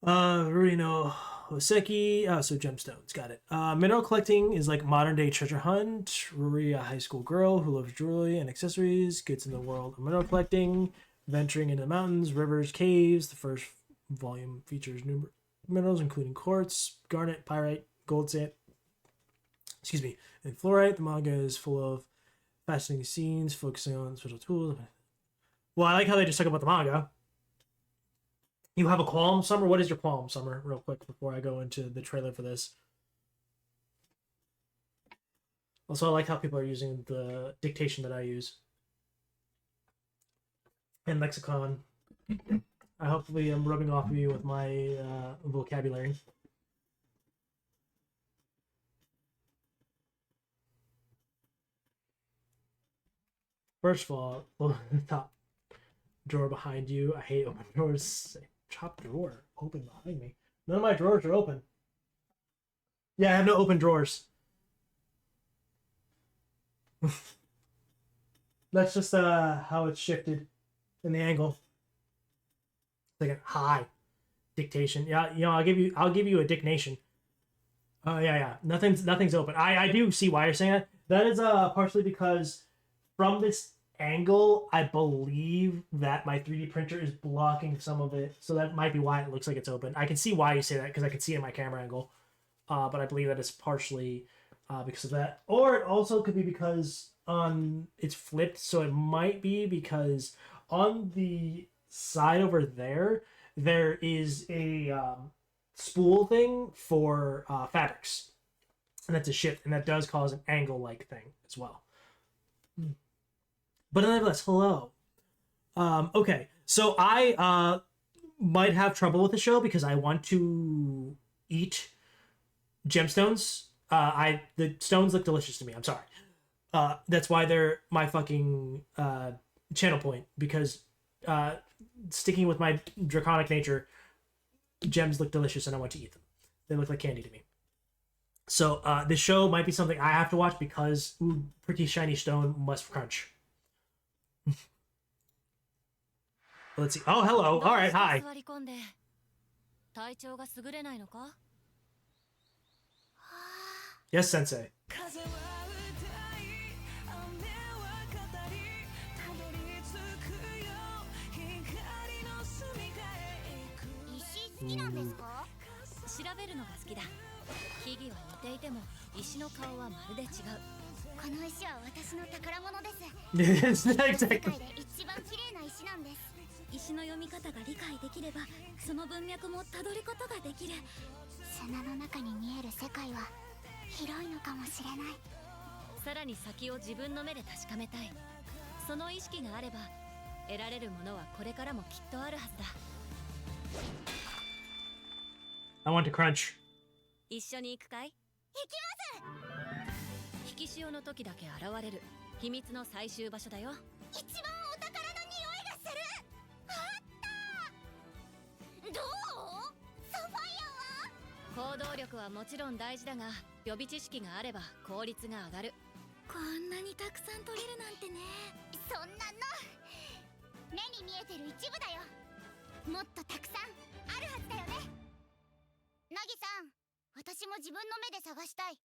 Rurino Hoseki. So gemstones, got it. Mineral collecting is like modern day treasure hunt. Ruri, a high school girl who loves jewelry and accessories, gets in the world of mineral collecting, venturing into mountains, rivers, caves. The first volume features numerous minerals, including quartz, garnet, pyrite, gold, sand, and fluorite. The manga is full of fascinating scenes, focusing on special tools. Well, I like how they just talk about the manga. You have a qualm, Summer? What is your qualm, Summer? Real quick before I go into the trailer for this. Also, I like how people are using the dictation that I use. And lexicon. I hopefully am rubbing off of you with my vocabulary. First of all, the top drawer behind you. I hate open drawers. Top drawer open behind me. None of my drawers are open. Yeah, I have no open drawers. That's just how it's shifted in the angle. Like, hi. dictation. Yeah, I'll give you a dictation. Oh yeah. Nothing's open. I do see why you're saying that. That is partially because from this angle, I believe that my 3D printer is blocking some of it, so that might be why it looks like it's open. I can see why you say that because I can see it in my camera angle, but I believe that it's partially because of that, or it also could be because it's flipped, so it might be because on the side over there is a spool thing for fabrics, and that's a shift, and that does cause an angle-like thing as well. But nevertheless, hello. Okay, so I might have trouble with the show because I want to eat gemstones. The stones look delicious to me. I'm sorry. That's why they're my fucking channel point, because sticking with my draconic nature, gems look delicious and I want to eat them. They look like candy to me. So this show might be something I have to watch because pretty shiny stone must crunch. Let's see. Oh, hello. All right, hi. Yes, sensei. 好きなんですか？調べるのが好きだ。木々は似ていても石の顔はまるで違う。この石は私の宝物です。世界で一番綺麗な石なんです。石の読み方が理解できれば、その文脈もたどることができる。砂の中に見える世界は広いのかもしれない。さらに先を自分の目で確かめたい。その意識があれば、得られるものはこれからもきっとあるはずだ。I want to crunch. 一緒に行くかい？行きます。引き潮の時だけ現れる秘密の最終場所だよ。一番お宝の匂いがする。あった。どう？サファイアは？行動力はもちろん大事だが、予備知識があれば効率が上がる。こんなにたくさん取れるなんてね。そんなの目に見えてる一部だよ。もっとたくさんあるはずだよね。ナギさん、私も自分の目で探したい。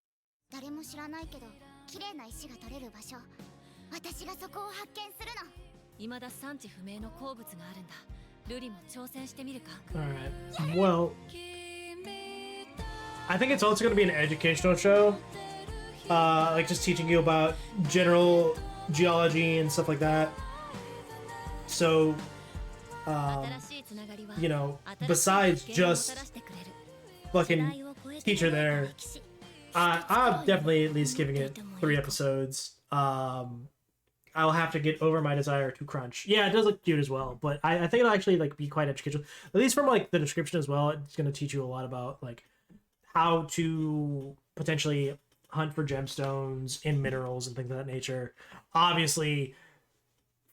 誰も知らないけど綺麗な石が取れる場所、私がそこを発見するの。未だ産地不明の鉱物があるんだ。ルリも挑戦してみるか？ Alright. Well, I think it's also going to be an educational show. Like just teaching you about general geology and stuff like that. So, you know, besides just fucking teacher there, I'm definitely at least giving it 3 episodes. I'll have to get over my desire to crunch. Yeah, it does look cute as well, but I think it'll actually like be quite educational. At least from like the description as well, it's going to teach you a lot about like how to potentially hunt for gemstones in minerals and things of that nature. Obviously,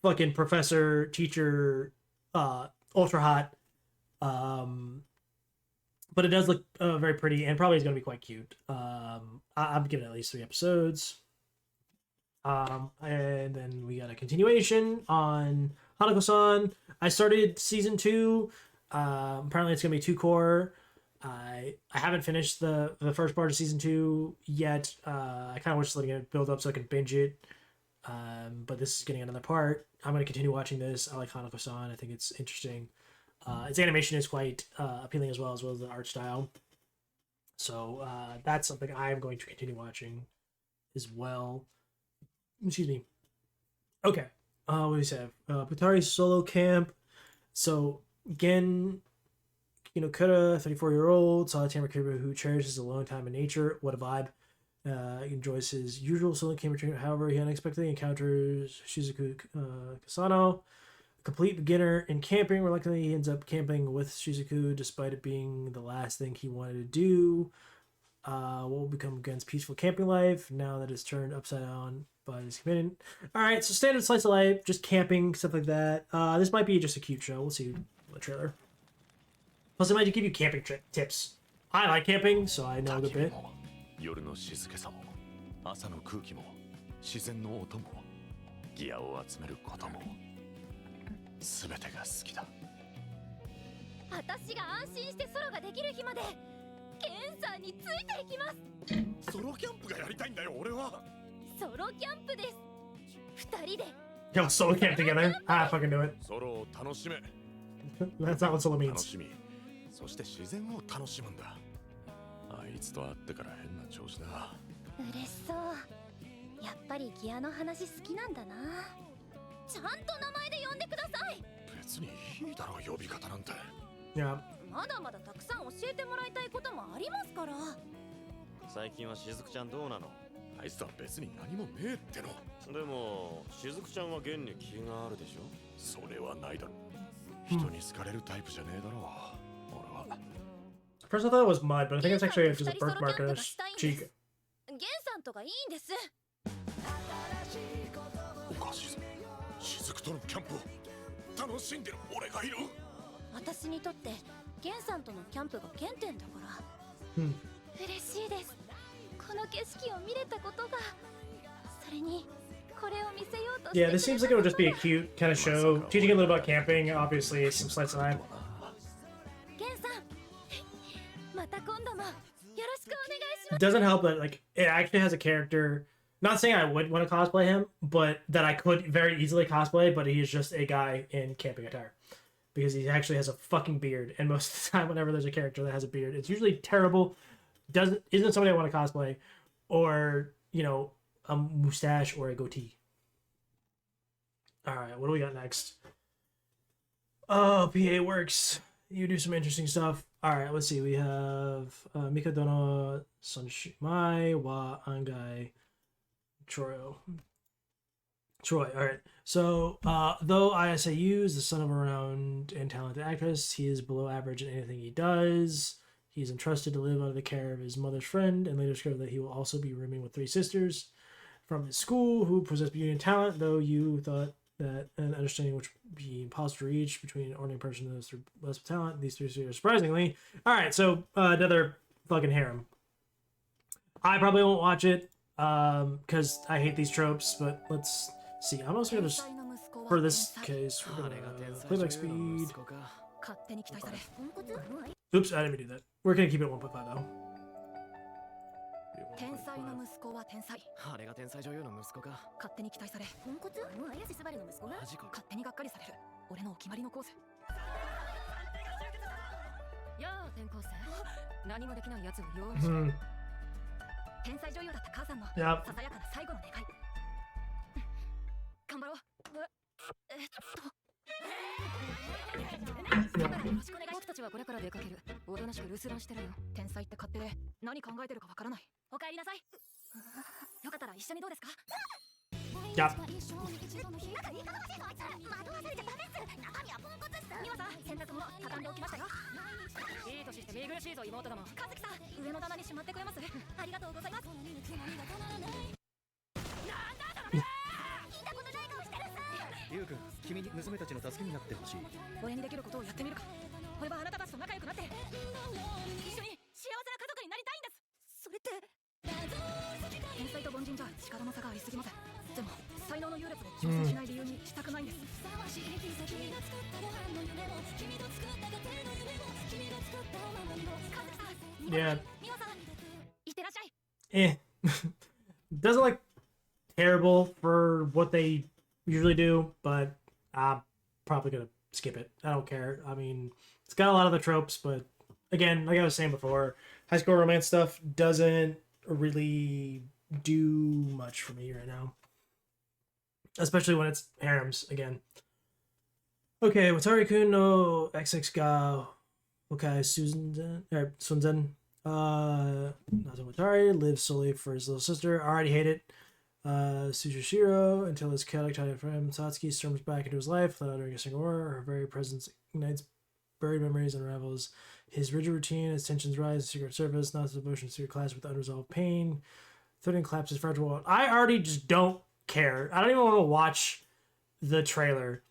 fucking professor, teacher, ultra hot. But it does look very pretty and probably is going to be quite cute. I'm giving it at least 3 episodes. And then we got a continuation on Hanako-san. I started season 2. Apparently it's going to be 2 core. I haven't finished the first part of season 2 yet. I kind of wish letting it build up so I can binge it. But this is getting another part. I'm going to continue watching this. I like Hanako-san. I think it's interesting. Its animation is quite appealing as well as the art style. So that's something I'm going to continue watching as well. Excuse me. Okay. What do we say? Putari's solo camp. So Gen Kinokura, 34-year-old solitary recruiter who cherishes alone time in nature. What a vibe. He enjoys his usual solo camp retreat. However, he unexpectedly encounters Shizuku Kasano, a complete beginner in camping. Reluctantly, he ends up camping with Shizuku despite it being the last thing he wanted to do. What will become against peaceful camping life now that it's turned upside down by his companion. Alright, so standard slice of life, just camping, stuff like that. This might be just a cute show. We'll see the trailer. Plus, it might give you camping tips. I like camping, so I know a good bit. 夜の静けさも朝の空気も自然の音もギアを集めることも全てが好きだ。私が安心してソロができる日までケンさんについていきます。ソロキャンプがやりたいんだよ俺は。ソロキャンプです。二人で Yo, solo camp together. I fucking do it. ソロを楽しめ。 That's not what solo 楽 means. しみ、そして自然を楽しむんだ。あいつと会ってから変な調子だ。嬉しそう。やっぱりギアの話好きなんだな。ちゃんと名前で呼んでください。別にいいだろう呼び方なんて。 Yeah. まだまだたくさん教えてもらいたいこともありますから。最近はしずくちゃんどうなの？あいつとは別に何もねえっての。でもしずくちゃんは現に気があるでしょ。それはないだろ。人に好かれるタイプじゃねえだろう俺は。 First I thought it was mud, but I think it's actually just a birthmark on his cheek. ゲンさんとがいいんです。おかしいぞ。雫とのキャンプを楽しんでる俺がいる。私にとってゲンさんとのキャンプが原点だから。Hmm. 嬉しいです。この景色を見れたことが。それにこれを見せようとして。 Yeah, this seems like it would just be a cute kind of show, teaching a little about camping, obviously some slice of time. ゲンさん、また今度もよろしくお願いします。 It doesn't help that like it actually has a character. Not saying I would want to cosplay him, but that I could very easily cosplay. But he is just a guy in camping attire because he actually has a fucking beard. And most of the time, whenever there's a character that has a beard, it's usually terrible. Isn't somebody I want to cosplay, or you know, a mustache or a goatee. All right, what do we got next? Oh, PA works. You do some interesting stuff. All right, let's see. We have Mikadono Sunshimai wa Angai Troy. All right. So, though ISAU is the son of a renowned and talented actress, he is below average in anything he does. He is entrusted to live under the care of his mother's friend, and later discover that he will also be rooming with 3 sisters from his school who possess beauty and talent, though you thought that an understanding which would be impossible to reach between an ordinary person and those through less talent. These 3 sisters, surprisingly. All right, so another fucking harem. I probably won't watch it because I hate these tropes, but let's see. I'm also going to, for this case, we're going to playback speed. Oops, I didn't even do that. We're going to keep it 1.5 though. 天才の息子は天才。あれが天才女優の息子か。勝手に期待され、ポンコツ？綾瀬すばるの息子が？マジか。勝手にがっかりされる。俺のお決まりのコース。やあ、転校生。何もできない奴を用意して。Hmm. 天才女優だった母さんの Yep. ささやかな最後の願い。頑張ろう。だからよろしくお願い。僕たちはこれから出かける。おとなしく留守番してるよ。天才って勝手で何考えてるかわからない。お帰りなさい。よかったら一緒にどうですか？ Yep. 今さ、洗濯物畳んでおきましたよ。いい年して見苦しいぞ妹だもん。和樹さん、上の棚にしまってくれます？ありがとうございます。なんだそれ！聞いたことない顔してるさ。ゆうくん、君に娘たちの助けになってほしい。俺にできることをやってみるか。俺はあなたたちと仲良くなって、一緒に幸せな家族になりたいんです。それって、天才と凡人じゃ力の差がありすぎます。でも才能の優劣で挑戦しない理由にしたくないんです。Yeah. 美穂さん、いってらっしゃい。 Eh. Doesn't look terrible for what they usually do, but I'm probably gonna skip it. I don't care. I mean, it's got a lot of the tropes, but again, like I was saying before, high school romance stuff doesn't really do much for me right now. Especially when it's harems again. Okay, Watari-kun no XX ga Okai Susan or Sunzen. Nazo Watari lives solely for his little sister. I already hate it. Suzushiro, until his chaotic childhood friend Satsuki storms back into his life, without uttering a single word. Her very presence ignites buried memories and unravels his rigid routine as tensions rise. Secret Service, not devotion to class with unresolved pain. Threatening collapses fragile world. I already just don't care. I don't even want to watch the trailer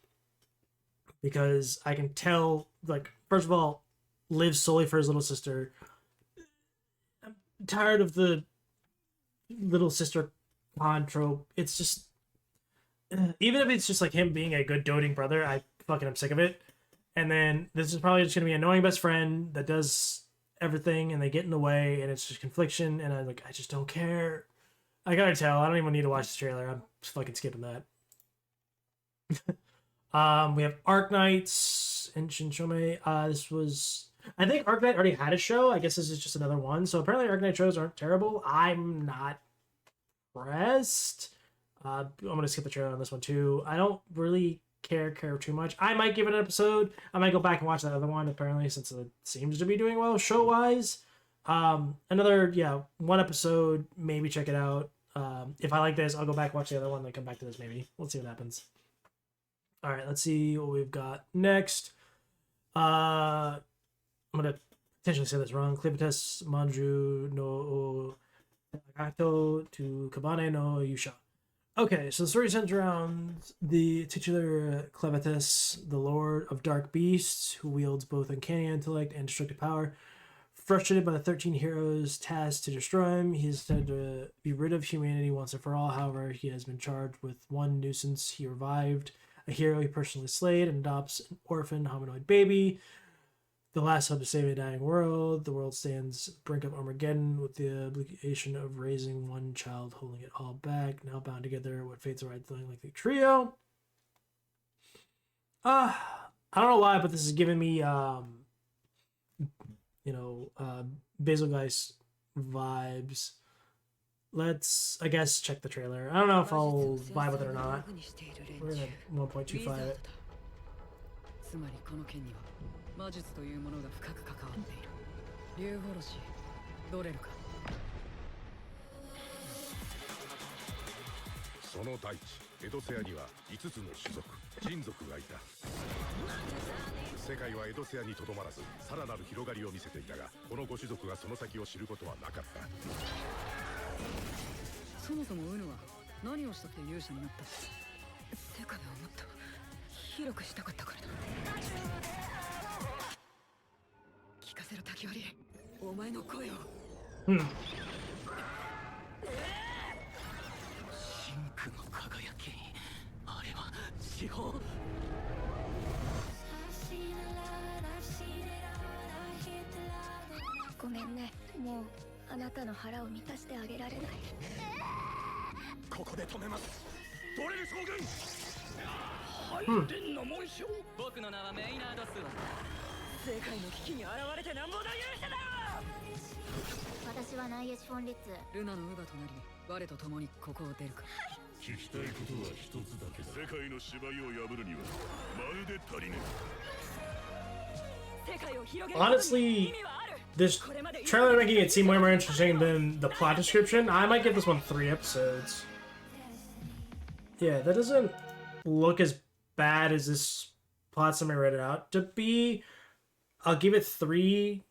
because I can tell, like, first of all, lives solely for his little sister. I'm tired of the little sister con trope. It's just, even if it's just like him being a good doting brother, I'm sick of it. And then this is probably just gonna be an annoying best friend that does everything, and they get in the way, and it's just confliction. And I just don't care. I gotta tell. I don't even need to watch the trailer. I'm just fucking skipping that. We have Arknights and Shinshome. This was, I think Arknight already had a show. I guess this is just another one. So apparently Arknight shows aren't terrible. I'm not impressed. I'm gonna skip the trailer on this one too. I don't really care too much. I might give it an episode. I might go back and watch that other one apparently, since it seems to be doing well show wise. Another one episode, maybe check it out. If I like this, I'll go back watch the other one, then come back to this maybe. Let's see what happens. All right, let's see what we've got next. I'm gonna potentially say this wrong. Clevitas Manju no Gato to Kabane no Yusha. Okay, so the story centers around the titular Clevitas, the Lord of Dark Beasts, who wields both uncanny intellect and destructive power. Frustrated by the 13 heroes tasked to destroy him, he is said to be rid of humanity once and for all. However, he has been charged with one nuisance he revived, a hero he personally slayed, and adopts an orphan hominoid baby. The last hope to save a dying world. The world stands brink of Armageddon with the obligation of raising one child, holding it all back. Now bound together, what fates are doing like the trio. I don't know why, but this is giving me Basilgeist vibes. Let's, I guess, check the trailer. I don't know if I'll vibe with it or not. We're gonna 1.25 it. つまりこの剣には魔術というものが深く関わっている。竜殺し、どれるか。その大地エドセアには5つの種族人族がいた。世界はエドセアにとどまらずさらなる広がりを見せていたが、この5種族がその先を知ることはなかった。そもそもウヌは何をしたくて勇者になった？世界をもっと広くしたかったからだ。聞かせろ滝割り、お前の声を。真紅の輝き、あれは地方。ごめんね、もうあなたの腹を満たしてあげられない。ここで止めます。ドレル将軍。拝殿の紋章。僕の名はメイナードスワン。世界の危機に現れてなんぼの勇者だ。私はナイエシフォンリッツ。ルナの乳母となり、我と共にここを出るか。聞きたいことは一つだけだ。世界の縛りを破るにはまるで足りねえ。 Honestly, this trailer making it seem way more interesting than the plot description. I might give this one 3 episodes. Yeah, that doesn't look as bad as this plot summary read it out to be. I'll give it 3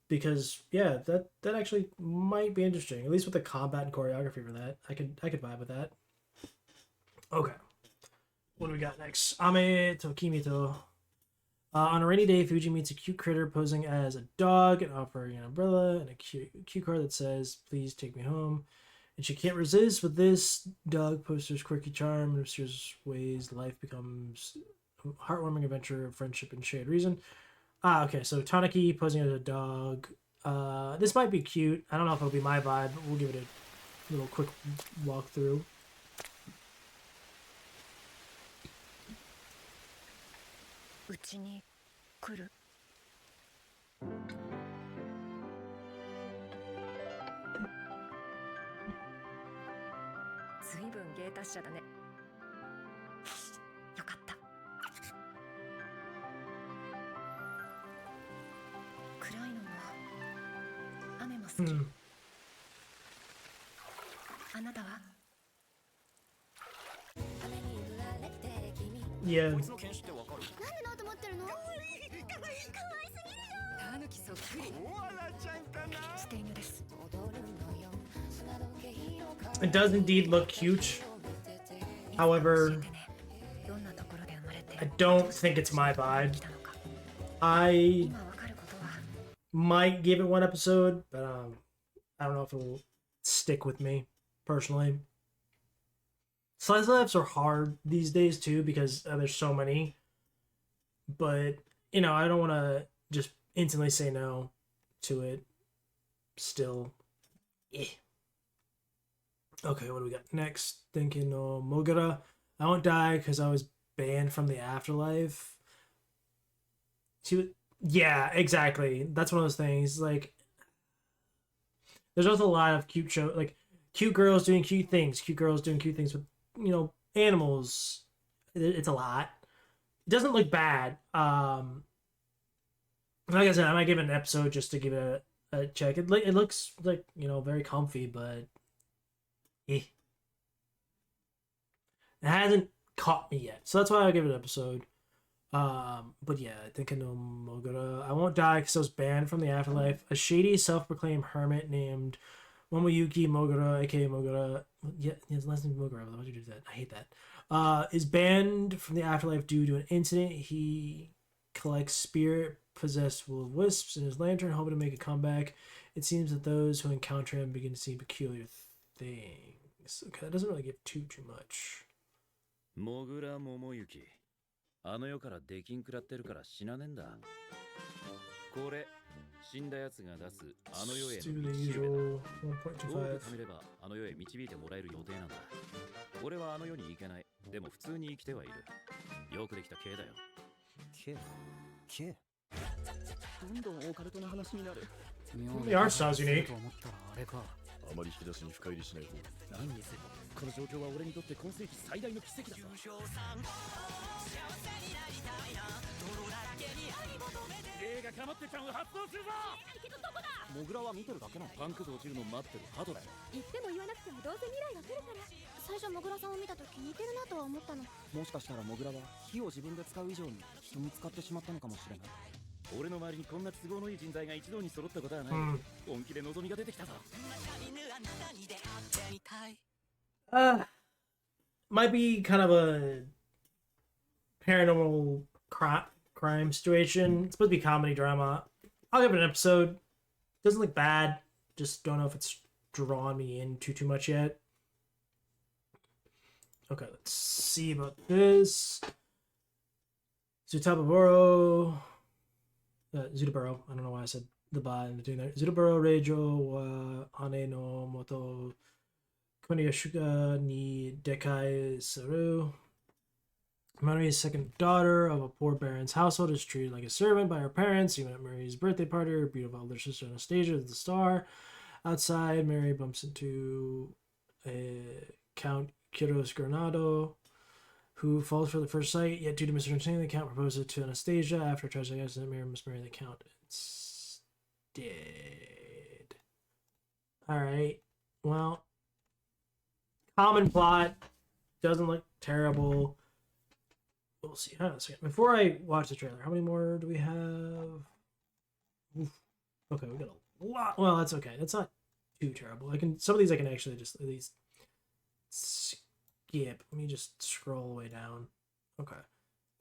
because that actually might be interesting. At least with the combat and choreography for that, I could vibe with that. Okay, what do we got next? Ame to Kimito. On a rainy day, Fuji meets a cute critter posing as a dog and offering an umbrella and a cue card that says, "Please take me home." And she can't resist. With this dog poster's quirky charm and mysterious ways, life becomes a heartwarming adventure of friendship and shared reason. Okay, so Tanaki posing as a dog. This might be cute. I don't know if it'll be my vibe, but we'll give it a little quick walkthrough. うちに来る。ずいぶん芸達者だね。よかった。暗いのも雨も好き。あなたはYeah. なんでノート持ってるの？かわいすぎるよ。タヌキそっくり。ステイヌです。 It does indeed look cute. However, I don't think it's my vibe. I might give it 1 episode, but I don't know if it'll stick with me personally. Slice of lives are hard these days too because there's so many. But you know, I don't want to just instantly say no to it. Still, eh. Okay, what do we got next? Thinking no Mogura. I won't die because I was banned from the afterlife. She was, yeah, exactly. That's one of those things. Like, there's also a lot of cute show, like cute girls doing cute things, cute girls doing cute things with, you know, animals. It's a lot. It doesn't look bad. Like I said, I might give it an episode just to give it a check. It looks like, you know, very comfy, but eh. It hasn't caught me yet, so that's why I give it an episode. But yeah, I think I know Mogura. I won't die because I was banned from the afterlife. A shady, self-proclaimed hermit named Momoyuki Mogura, aka Mogura. Yeah, his last name is Mogura. Why would you do that? I hate that. Is banned from the afterlife due to an incident. He collects spirit-possessed will-o-wisps in his lantern, hoping to make a comeback. It seems that those who encounter him begin to see peculiar things. Okay, that doesn't really give too much. モグラモモユキ、あの世から出禁食らってるから死なねんだ。これ死んだやつが出すあの世への道しるべだ。多く貯めればあの世へ導いてもらえる予定なんだ。俺はあの世に行けない。でも普通に生きてはいる。よくできた系だよ。系どんどんオカルトの話になる。 The art style's unique. あまり引き出しに深入りしない方が。何にせよこの状況は俺にとって今世紀最大の奇跡だぞ。映画かまってちゃんを発動するぞ。モグラは見てるだけなの。パンクと落ちるの待ってるハトだよ。言っても言わなくてもどうせ未来が来るから。最初モグラさんを見た時似てるなとは思ったの。もしかしたらモグラは火を自分で使う以上に人に使ってしまったのかもしれない。俺の周りにこんな都合のいい人材が一堂に揃ったことはない。本気で望みが出てきたぞ。Might be kind of a paranormal crime situation. It's supposed to be comedy drama. I'll give it an episode. Doesn't look bad. Just don't know if it's drawn me in too much yet. Okay, let's see about this. Zutaburo. Zudaburo. I don't know why I said the ba in between there. Zudaburo Reijo wa Ane no Moto Koniyashuga ni Dekai Saru. Mari's second daughter of a poor baron's household is treated like a servant by her parents. Even at Mari's birthday party, her beautiful elder sister Anastasia is the star. Outside, Mary bumps into Count Kiros Granado, who falls for the first sight. Yet, due to misunderstanding, the Count proposes to Anastasia. After a tragic accident, Mary must marry the Count instead. Alright. Well, common plot. Doesn't look terrible. We'll see. Hang on a second. Before I watch the trailer, how many more do we have? Oof. Okay, we got a lot. Well, that's okay. That's not too terrible. Some of these I can actually just at least skip. Let me just scroll all the way down. Okay.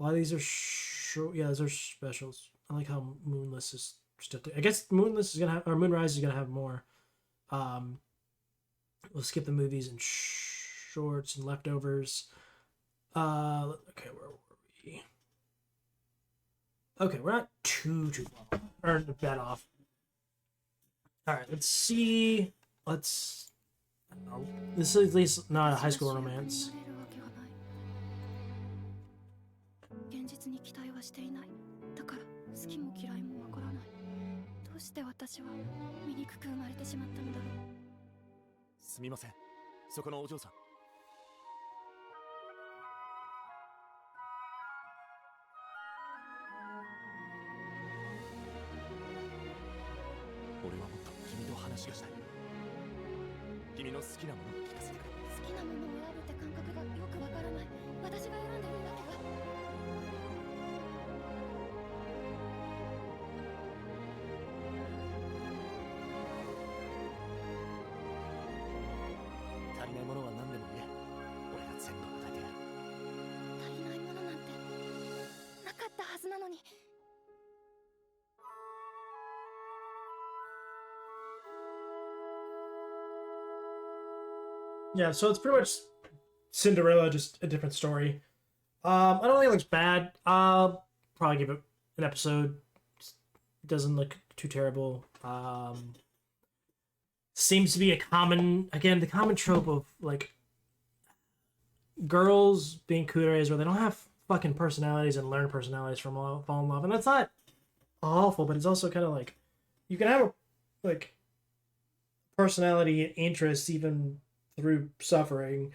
A lot of these are short. Yeah, those are specials. I like how Moonless is stuff. I guess Moonless is gonna have, or Moonrise is gonna have more. We'll skip the movies and shorts and leftovers. Okay, where were we? Okay, we're not too long, or bad off. All right, let's see. Let's. I don't know. This is at least not a high school romance. 現実に期待はしていない。だから好きも嫌いもわからない。どうして私は醜く生まれてしまったのだろう。すみません。そこのお嬢さん。俺はもっと君と話がしたい。君の好きなものを聞かせてくれ。好きなものを選ぶって感覚がよくわからない。私が選んでるわけが。足りないものは何でも言え。俺が全部与えてやる。足りないものなんてなかったはずなのに。Yeah, so it's pretty much Cinderella, just a different story. I don't think it looks bad. I'll probably give it an episode. Doesn't look too terrible. Seems to be a common, again, the common trope of like girls being kureis where they don't have fucking personalities and learn personalities from fall in love, and that's not awful, but it's also kind of like you can have a like personality and interests even through suffering.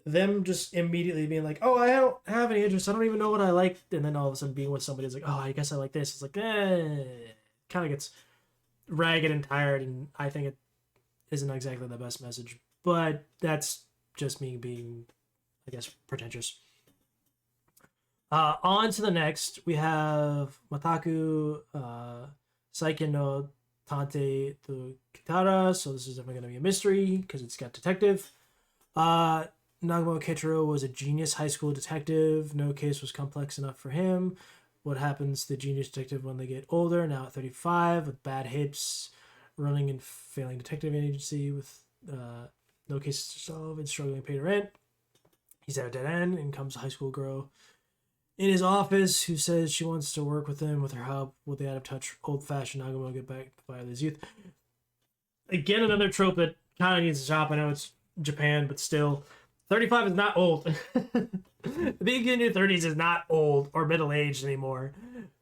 Them just immediately being like, oh, I don't have any interest, I don't even know what I like, and then all of a sudden being with somebody is like, oh, I guess I like this. It's like, kind of gets ragged and tired, and I think it isn't exactly the best message. But that's just me being, I guess, pretentious. On to the next, we have Mataku Saiken no Tante to Kitara. So this is definitely going to be a mystery because it's got detective. Nagamo Ketaro was a genius high school detective. No case was complex enough for him. What happens to the genius detective when they get older, now at 35, with bad hips, running and failing detective agency with no cases to solve and struggling to pay rent. He's at a dead end, and comes a high school girl in his office who says she wants to work with him. With her help, will the out-of-touch, old-fashioned Nagamo get back by his youth? Again, another trope that kind of needs to stop. I know it's Japan, but still, 35 is not old. Being in your 30s is not old or middle-aged anymore.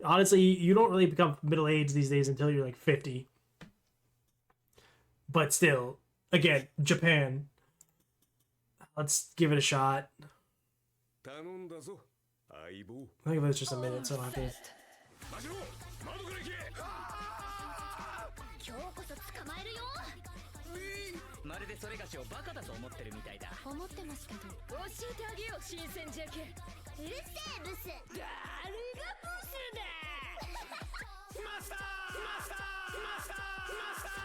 Honestly, you don't really become middle-aged these days until you're like 50. But still, again, Japan. Let's give it a shot. I think if it's just a minute, so I don't have to. まるでそれがしをバカだと思ってるみたいだ。思ってますけど。教えてあげよう新鮮じゃけ。うるせえブス。誰がブスだ。マスターマスターマスターマスター。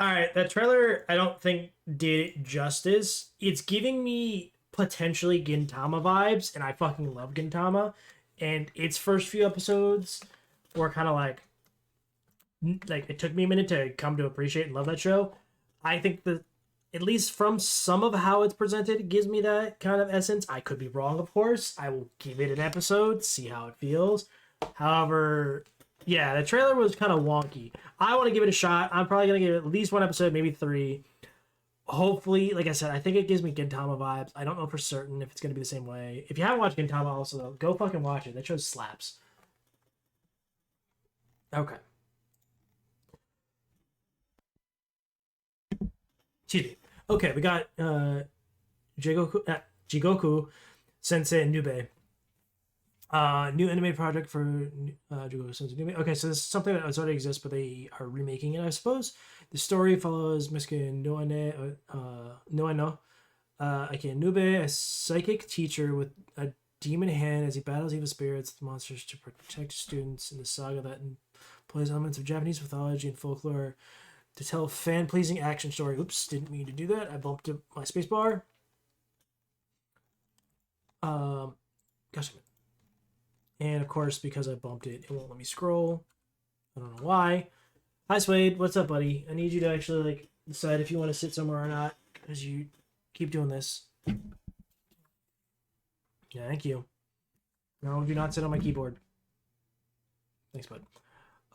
All right, that trailer I don't think did it justice. It's giving me potentially Gintama vibes, and I fucking love Gintama. And its first few episodes were kind of like it took me a minute to come to appreciate and love that show. I think that at least from some of how it's presented, it gives me that kind of essence. I could be wrong, of course. I will give it an episode, see how it feels. However, yeah, the trailer was kind of wonky. I want to give it a shot. I'm probably going to give it at least one episode, maybe 3. Hopefully, like I said, I think it gives me Gintama vibes. I don't know for certain if it's going to be the same way. If you haven't watched Gintama also, though, go fucking watch it. That show slaps. Okay. Excuse me. Okay, we got Jigoku Sensei Nube. New anime project for Jigoku Sensei Nube. Okay, so this is something that already exists, but they are remaking it, I suppose. The story follows Misuke Noeno, aka Nube, a psychic teacher with a demon hand as he battles evil spirits and monsters to protect students in the saga that employs elements of Japanese mythology and folklore to tell a fan-pleasing action story. Oops, didn't mean to do that. I bumped my spacebar. Gosh. And of course, because I bumped it, it won't let me scroll. I don't know why. Hi, Swade. What's up, buddy? I need you to actually like decide if you want to sit somewhere or not, because you keep doing this. Yeah, thank you. No, do not sit on my keyboard. Thanks, bud.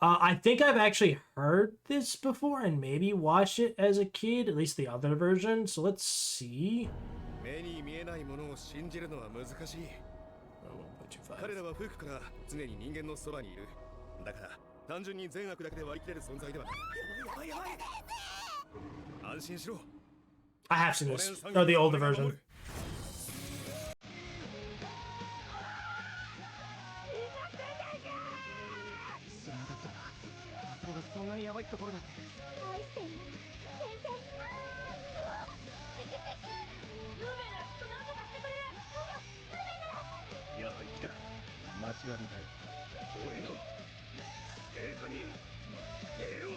I think I've actually heard this before and maybe watched it as a kid, at least the other version. So let's see. 彼らは古くから常に人間のそばにいる。だから単純に善悪だけで割り切れる存在ではない。やばいやばい。安心しろ。I have seen this. Oh, the older version. そんなにやばいところだって。やはり来た。間違いない。俺の陛下に礼を。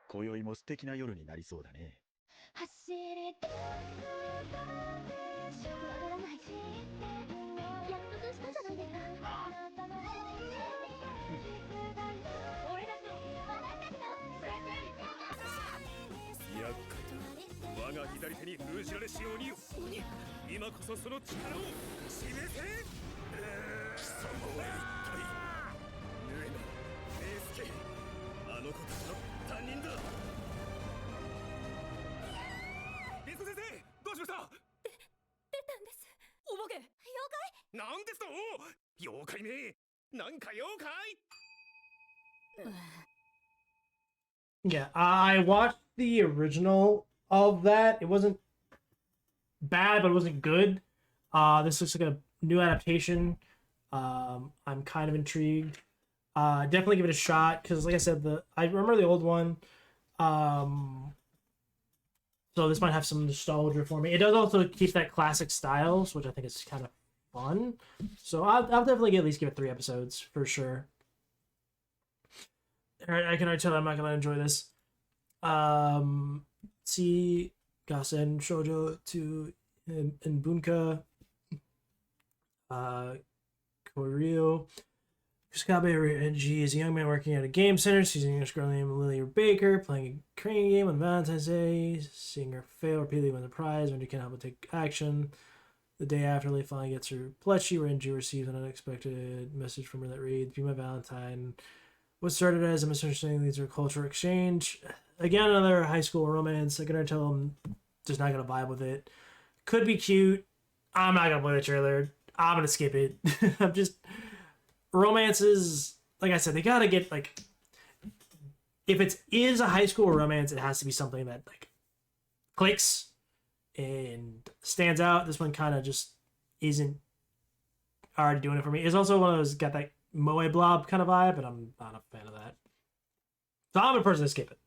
今宵も素敵な夜になりそうだね。走り出たわからないし約束したじゃないですか。俺たちの厄介だ。我が左手に封じられし鬼よ。今こそその力を示せ。貴様は一体。ヌエナ、レイスケ、あの子たちの担任だ。リス先生、どうしました？出たんです。お化け。妖怪。なんですと？妖怪め。なんか妖怪。Yeah, I watched the original of that. It wasn't bad, but it wasn't good. This looks like a new adaptation. I'm kind of intrigued. Definitely give it a shot because, like I said, I remember the old one. So this might have some nostalgia for me. It does also keep that classic styles, which I think is kind of fun. So I'll definitely at least give it 3 episodes for sure. All right, I can already tell I'm not gonna enjoy this. See Gasen Shoujo to in Bunka. Koryo. Kusukabe Renji is a young man working at a game center. Sees an English girl named Lilia Baker playing a crane game on Valentine's Day. Seeing her fail repeatedly wins a prize. Renji can't help but take action. The day after, Lily finally gets her plushie. Renji receives an unexpected message from her that reads, "Be my Valentine." What started as a misunderstanding leads to a cultural exchange. Again, another high school romance. I'm gonna tell him just not gonna vibe with it. Could be cute. I'm not gonna play the trailer. I'm gonna skip it. I'm just romances. Like I said, they gotta get like if it is a high school romance, it has to be something that like clicks and stands out. This one kind of just isn't already doing it for me. It's also one of those got that Moe Blob kind of vibe, but I'm not a fan of that. So I'm gonna personally skip it.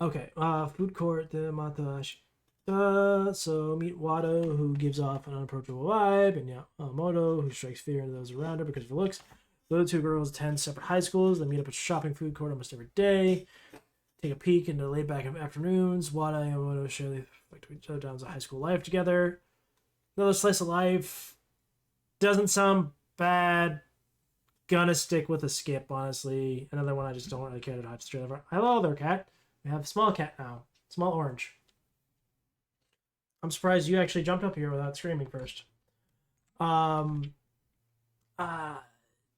Okay, food court, the Matashi. So meet Wado, who gives off an unapproachable vibe, and Yamamoto, who strikes fear into those around her because of her looks. The 2 girls attend separate high schools. They meet up at a shopping food court almost every day. Take a peek into laid back afternoons. Wada and Yamamoto share the effect of each other down to high school life together. Another slice of life. Doesn't sound bad. Gonna stick with a skip, honestly. Another one I just don't really care to watch the trailer for. Hello there, cat. We have a small cat now. Small orange. I'm surprised you actually jumped up here without screaming first.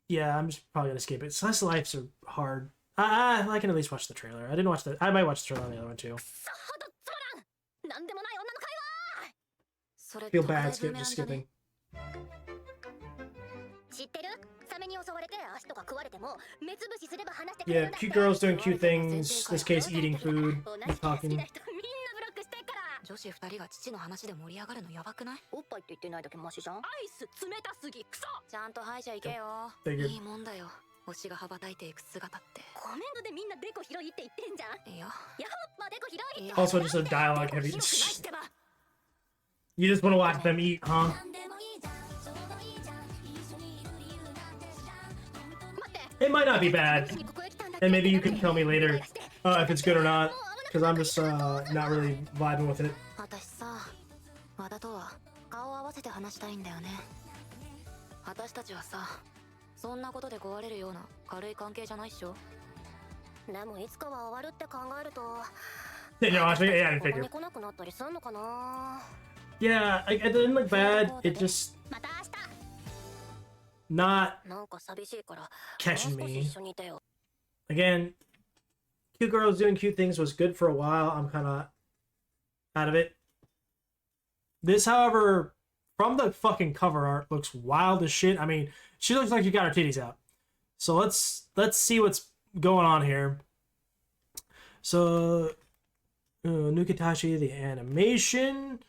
Yeah, I'm just probably gonna skip it. Slice of lives are hard. I can at least watch the trailer. I might watch the trailer on the other one too. Feel bad just skipping. Yeah, cute girls doing cute things. This case, eating food and talking. 女子2人が父の話で盛り上がるのやばくない？おっぱいって言ってないだけマシじゃん。アイス冷たすぎクソ。ちゃんと歯医者行けよ。いいもんだよ。推しが羽ばたいていく姿って。コメントでみんなデコ広いって言ってんじゃん。いや。やっぱデコ広い。Also, just a dialogue heavy. You just want to watch them eat, huh? It might not be bad, and maybe you can tell me later if it's good or not. Because I'm just not really vibing with it. 私さ、和田とは顔を合わせて話したいんだよね。私たちはさ、そんなことで壊れるような軽い関係じゃないっしょ。でもいつかは終わるって考えると、Yeah, I figure. 来なくなったりすんのかな。Yeah, it didn't look bad. It just not catching me. Again. Cute girls doing cute things was good for a while. I'm kind of out of it. This, however, from the fucking cover art, looks wild as shit. I mean, she looks like she got her titties out. So let's see what's going on here. So, Nukatashi, the animation.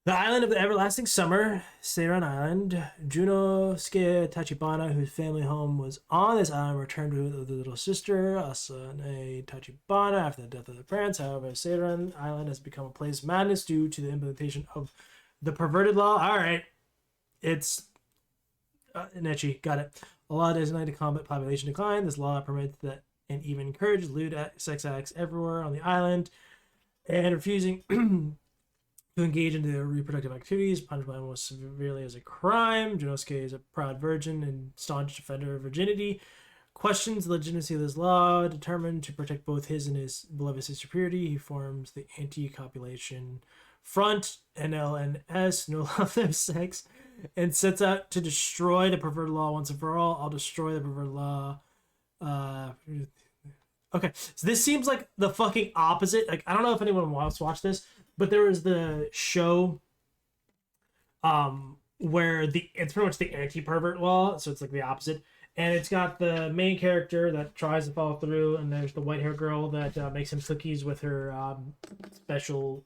The Island of the Everlasting Summer, Seiran Island. Junosuke Tachibana, whose family home was on this island, returned with the little sister, Asane Tachibana, after the death of their parents. However, Seiran Island has become a place of madness due to the implementation of the perverted law. Alright. It's Nechi, got it. A law designed to combat population decline. This law permits that and even encourages lewd sex acts everywhere on the island, and refusing to engage in the reproductive activities punished by almost severely as a crime. Junosuke is a proud virgin and staunch defender of virginity. Questions the legitimacy of this law. Determined to protect both his and his beloved sister purity, he forms the anti-copulation front, NLNS, no love, no sex, and sets out to destroy the perverted law once and for all. I'll destroy the perverted law. Okay, so this seems like the fucking opposite. Like, I don't know if anyone wants to watch this, but there was the show where it's pretty much the anti-pervert law, so it's like the opposite. And it's got the main character that tries to follow through, and there's the white-haired girl that makes him cookies with her special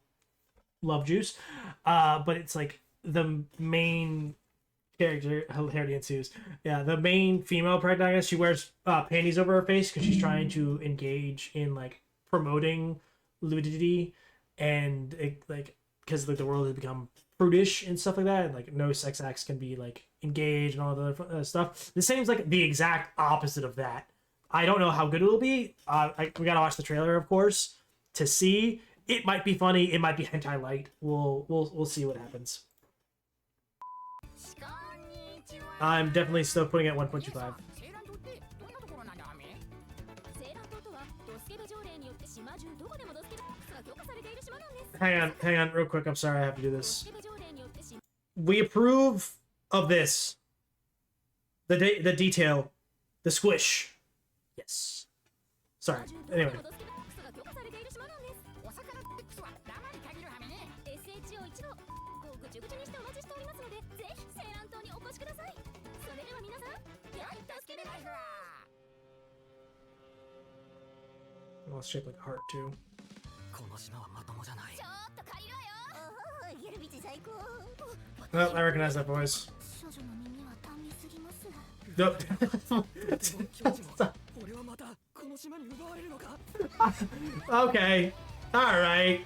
love juice. But it's like the main character, hilarity ensues. Yeah, the main female protagonist, she wears panties over her face because she's trying to engage in like promoting ludity, and it, like, because like the world has become prudish and stuff like that, and like no sex acts can be like engaged and all the other stuff. This seems like the exact opposite of that. I don't know how good it'll be. We gotta watch the trailer, of course, to see. It might be funny. It might be hentai light. We'll see what happens. I'm definitely still putting it at 1.25. Hang on, real quick. I'm sorry, I have to do this. We approve of this. The detail, the squish. Yes. Sorry. Anyway. Well, it's shaped like a heart too. Oh, I recognize that voice. Nope. Okay. Alright.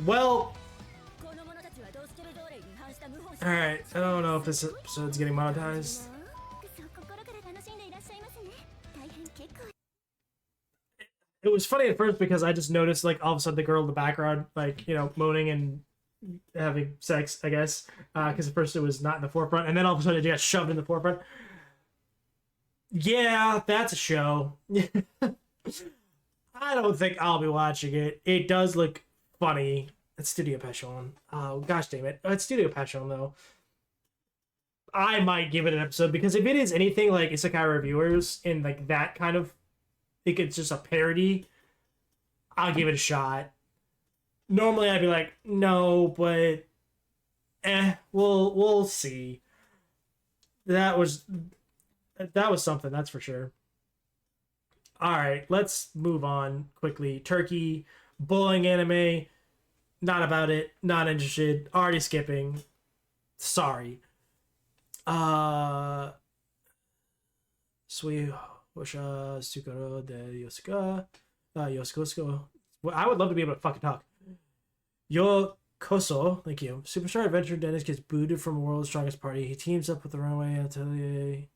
Well. Alright, I don't know if this episode's getting monetized. It was funny at first because I just noticed, like, all of a sudden the girl in the background, like, you know, moaning and having sex, I guess. Because at first it was not in the forefront, and then all of a sudden it got shoved in the forefront. Yeah, that's a show. I don't think I'll be watching it. It does look funny. It's Studio Passion. Oh, gosh damn it. It's Studio Passion, though. I might give it an episode, because if it is anything like Isekai Reviewers in, like, that kind of, think it's just a parody, I'll give it a shot. Normally I'd be like, no, but we'll see. That was something, that's for sure. Alright, let's move on quickly. Turkey, bullying anime, not about it, not interested, already skipping. Sorry. Sweet Washa Sukaro de Yosuka. Yosuko. Well, I would love to be able to fucking talk. Yokoso, thank you. Superstar adventurer Dennis gets booted from World's Strongest Party. He teams up with the Runaway Atelier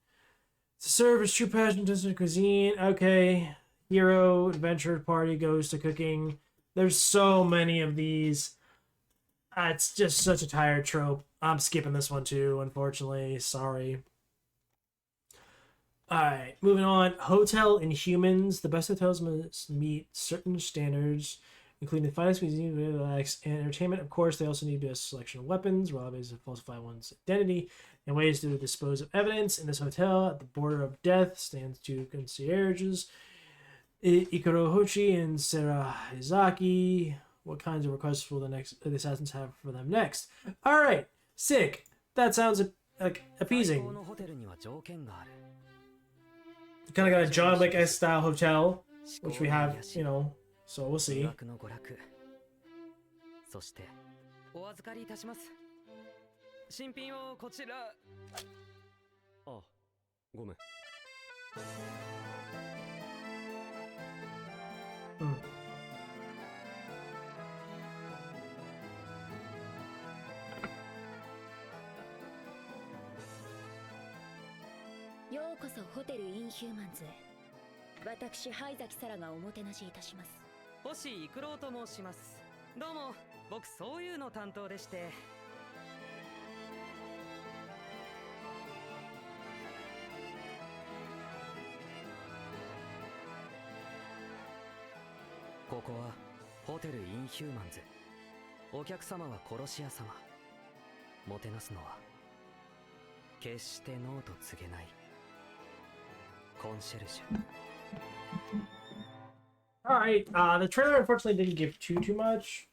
to serve his true passion to cuisine. Okay. Hero adventure party goes to cooking. There's so many of these. It's just such a tired trope. I'm skipping this one too, unfortunately. Sorry. Alright, moving on. Hotel Inhumans. The best hotels must meet certain standards, including the finest cuisine, relax, and entertainment. Of course, they also need a selection of weapons, robberies to falsify one's identity, and ways to dispose of evidence. In this hotel, at the border of death, stands two concierges, Ikaro Hochi and Serahizaki. What kinds of requests will the assassins have for them next? Alright, sick. That sounds like appeasing. Kind of got a John Wick style hotel, which we have, you know, so we'll see. そしてお預かりいたします新品をこちらあごめんうこそホテルインヒューマンズへ。私灰崎沙羅がおもてなしいたします。星育郎と申します。どうも、僕そういうの担当でして。ここはホテルインヒューマンズ。お客様は殺し屋様。もてなすのは決してノーと告げないコンシェルジュ。All right. The trailer unfortunately didn't give too much,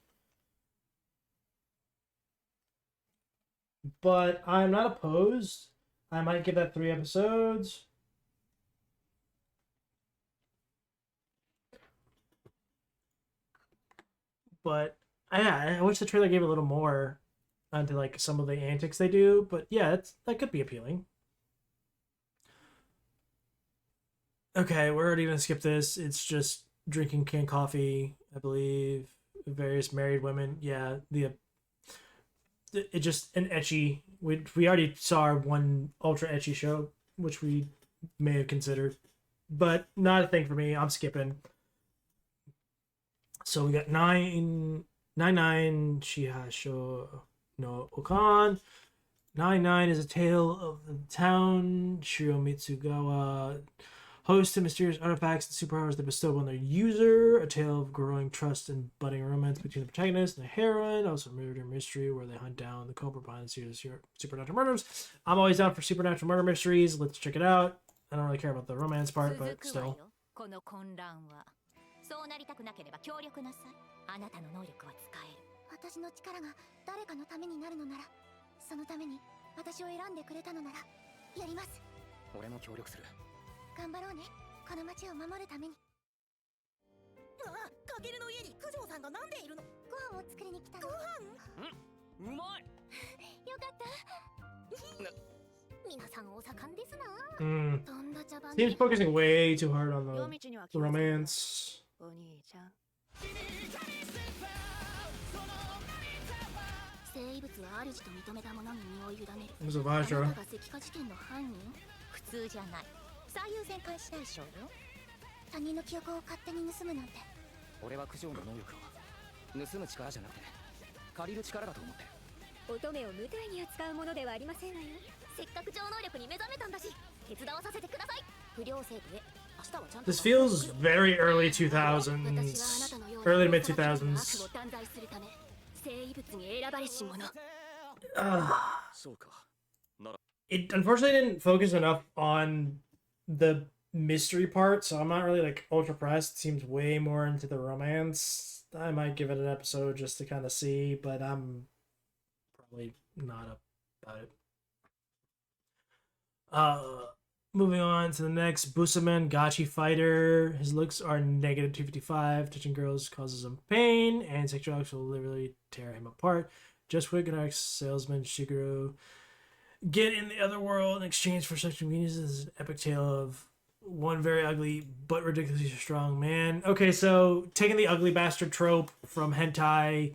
but I'm not opposed. I might give that 3 episodes. But I wish the trailer gave a little more onto like some of the antics they do. But yeah, that could be appealing. Okay, we're already gonna skip this. It's just drinking canned coffee, I believe. Various married women. Yeah, it just an ecchi. We already saw our one ultra ecchi show, which we may have considered, but not a thing for me. I'm skipping. So we got 999 Shihasho no Okan. 99 is a tale of the town. Shiro Mitsugawa hosts to mysterious artifacts and superpowers that bestow on their user. A tale of growing trust and budding romance between the protagonist and the heroine. Also a murder mystery where they hunt down the culprit behind the series of supernatural murders. I'm always down for supernatural murder mysteries. Let's check it out. I don't really care about the romance part, but still. そうなりたくなければ協力なさい。あなたの能力は使える。私の力が誰かのためになるのなら、そのために私を選んでくれたのならやります。俺も協力する。頑張ろうね。この町を守るために。あ、カケルの家に九条さんがなんでいるの？ご飯を作りに来たの。ご飯？うまい。よかった。皆さんお盛んですな。Seems focusing way too hard on the romance. お兄ちゃん。生物は主と認めた者に身を委ねる。あなたが石化事件の犯人？普通じゃない。最優先監視対象よ。他人の記憶を勝手に盗むなんて。俺は九条の能力を盗む力じゃなくて借りる力だと思ってる。乙女を無体に扱うものではありませんわよ。せっかく超能力に目覚めたんだし、手伝わさせてください。不良生徒へ。This feels very early 2000s, early to mid 2000s. It unfortunately didn't focus enough on the mystery part, so I'm not really like ultra pressed. It seems way more into the romance. I might give it an episode just to kind of see, but I'm probably not about it. Moving on to the next, Busaman Gachi Fighter. His looks are negative 255. Touching girls causes him pain, and sexual acts will literally tear him apart. Just Wiganark's salesman Shigeru get in the other world in exchange for sexual convenience. This is an epic tale of one very ugly but ridiculously strong man. Okay, so taking the ugly bastard trope from hentai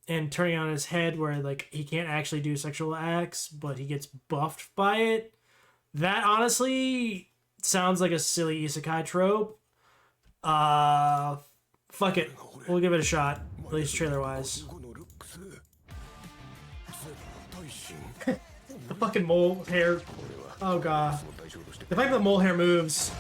and turning it on his head where like he can't actually do sexual acts, but he gets buffed by it. That honestly sounds like a silly isekai trope. Fuck it. We'll give it a shot, at least trailer-wise. The fucking mole hair. Oh god. The fact that the mole hair moves.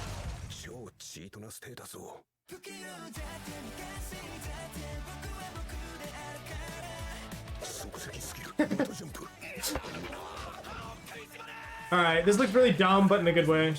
Alright, this looks really dumb, but in a good way.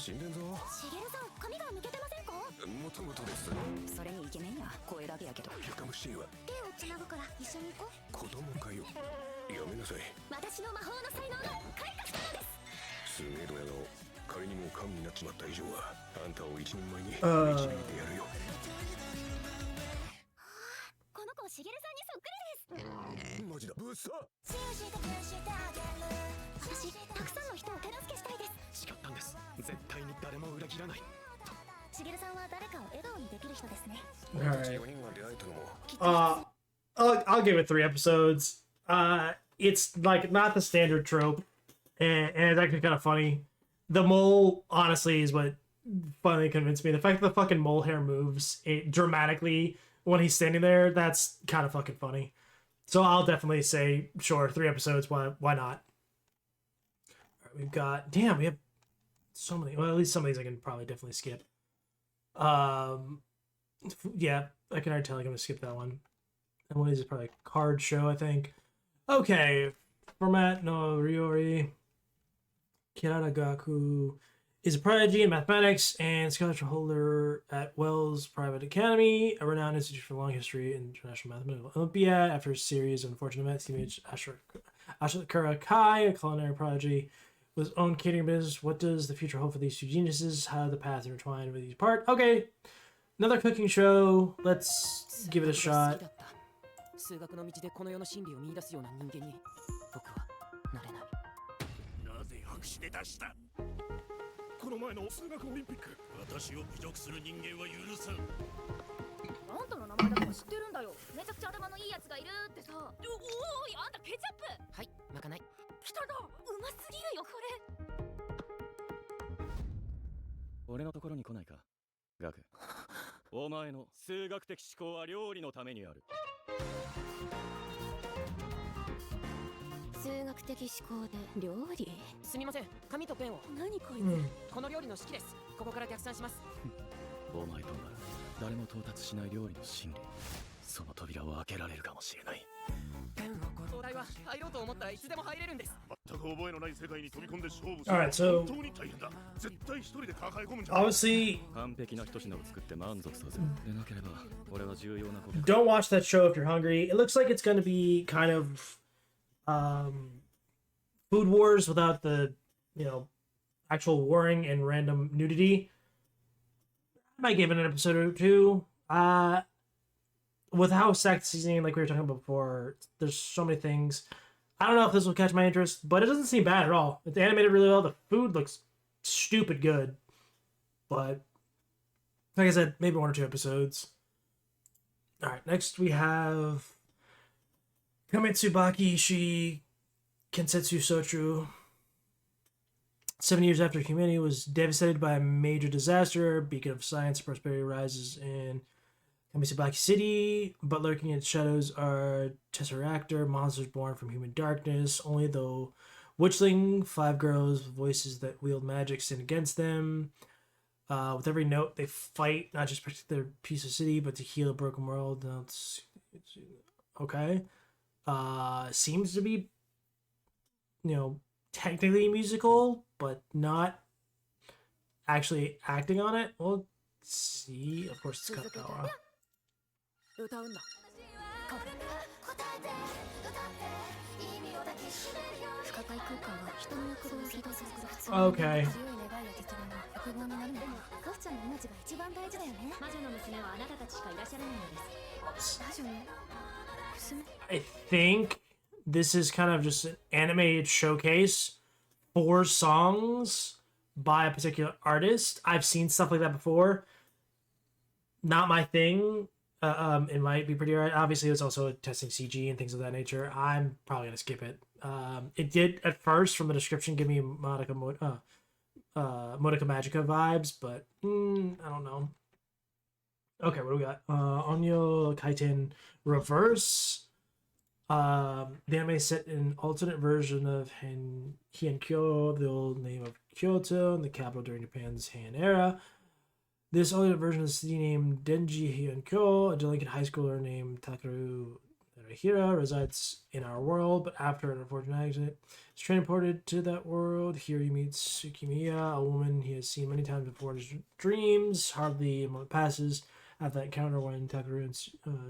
Alright. I'll give it 3 episodes. It's like not the standard trope, and it's actually kind of funny. The mole, honestly, is what finally convinced me. The fact that the fucking mole hair moves dramatically when he's standing there, that's kind of fucking funny. So I'll definitely say, sure, 3 episodes. Why not? All right, we've got, damn, we have so many. Well, at least some of these I can probably definitely skip. Yeah, I can already tell I'm gonna skip that one. And one of these is probably a card show, I think. Okay, format no Ryori. Kiraragaku is a prodigy in mathematics and scholarship holder at Wells Private Academy, a renowned institute for long history in international mathematical Olympiad. After a series of unfortunate events, he made Ashura Kai, a culinary prodigy, with his own catering business. What does the future hold for these two geniuses? How do the paths intertwine with each part? Okay, another cooking show. Let's give it a shot. 数学の道でこの世の真理を見出すような人間に僕はなれない。なぜ白紙で出した？この前の数学オリンピック、私を侮辱する人間は許さん。あんたの名前だけは知ってるんだよ。めちゃくちゃ頭のいいやつがいるってさ。おーい、あんたケチャップ。はい、まかない。来たな。うますぎるよこれ。俺のところに来ないか、ガク。お前の数学的思考は料理のためにある。数学的思考で料理。すみません、紙とペンを。何こいつ。この料理の式です。ここから逆算します。お前となら誰も到達しない料理の真理、その扉を開けられるかもしれない。ペンをお題は入ろうと思ったらいつでも入れるんです。全く覚えのない世界に飛び込んで勝負す Alright, る。 so 本当に大変だ。絶対一人で抱え込むんじゃない。 obviously 完璧な一品を作って満足させる。でなければ俺は重要なこと。 don't watch that show if you're hungry. It looks like it's going to be kind of food wars without the, actual warring and random nudity. I might give it an episode or two. With how stacked the seasoning, like we were talking about before, there's so many things. I don't know if this will catch my interest, but it doesn't seem bad at all. It's animated really well. The food looks stupid good. But, like I said, maybe 1 or 2 episodes. Alright, next we have Kametsubaki Shi Kensetsu Sochu. 7 years after humanity was devastated by a major disaster, a beacon of science and prosperity rises in Kamisabaki City, but lurking in its shadows are Tesseractor, monsters born from human darkness. Only the Witchling, 5 girls with voices that wield magic, stand against them. With every note, they fight, not just to protect their piece of city, but to heal a broken world. Now it's okay. Seems to be, technically musical, but not actually acting on it. We'll see. Of course, it's Katawa. 歌うんだ。不可解空間は人の欲望を移動させる普通 Okay. 強い願いや実現が欲望になるのか。コフちゃんの命が一番大事だよね。魔女の娘はあなたたちしかいらっしゃらないのです。魔女の娘。 I think this is kind of just an animated showcase for songs by a particular artist. I've seen stuff like that before. Not my thing. It might be pretty alright. Obviously, it's also testing CG and things of that nature. I'm probably gonna skip it. It did at first from the description give me Monica Magica vibes, but I don't know. Okay, what do we got? Onyo Kaiten Reverse. The anime is set in an alternate version of Heian-kyo, the old name of Kyoto, and the capital during Japan's Heian era. This alternate version of the city named Denji Heian-kyo, a delinquent high schooler named Takeru Narahira, resides in our world, but after an unfortunate accident, is transported to that world. Here he meets Tsukimiya, a woman he has seen many times before in his dreams. Hardly a moment passes after that encounter when Takeru and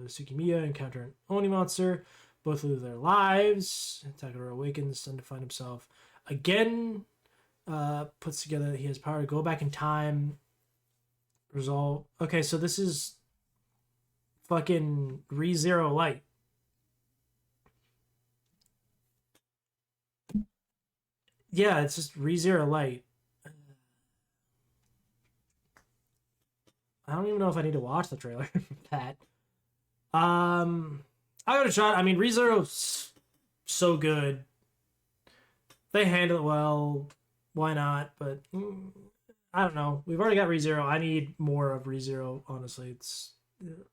Tsukimiya encounter an Oni monster. Both lose their lives. Takeru awakens, stunned to find himself again. Puts together that he has power to go back in time. Resolve. Okay, so this is fucking ReZero Light. Yeah, it's just ReZero Light. I don't even know if I need to watch the trailer for that. I'll give it a shot. I mean, ReZero's so good. They handle it well. why not? But I don't know. We've already got ReZero. I need more of ReZero, honestly. It's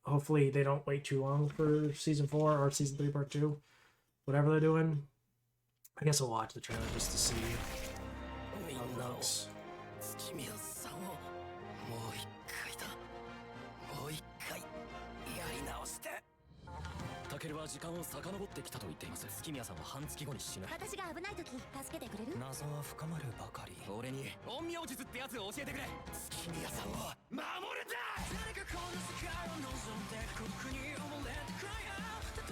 hopefully they don't wait too long for season 4 or season 3 part 2. Whatever they're doing. I guess I'll watch the trailer just to see how it looks. タケルは時間を遡ってきたと言っています。月宮さんは半月後に死ぬ。私が危ない時助けてくれる？謎は深まるばかり。俺に陰陽術ってやつを教えてくれ。月宮さんを守るんだ。誰かこの世界を望んでここに溺れてくれよ。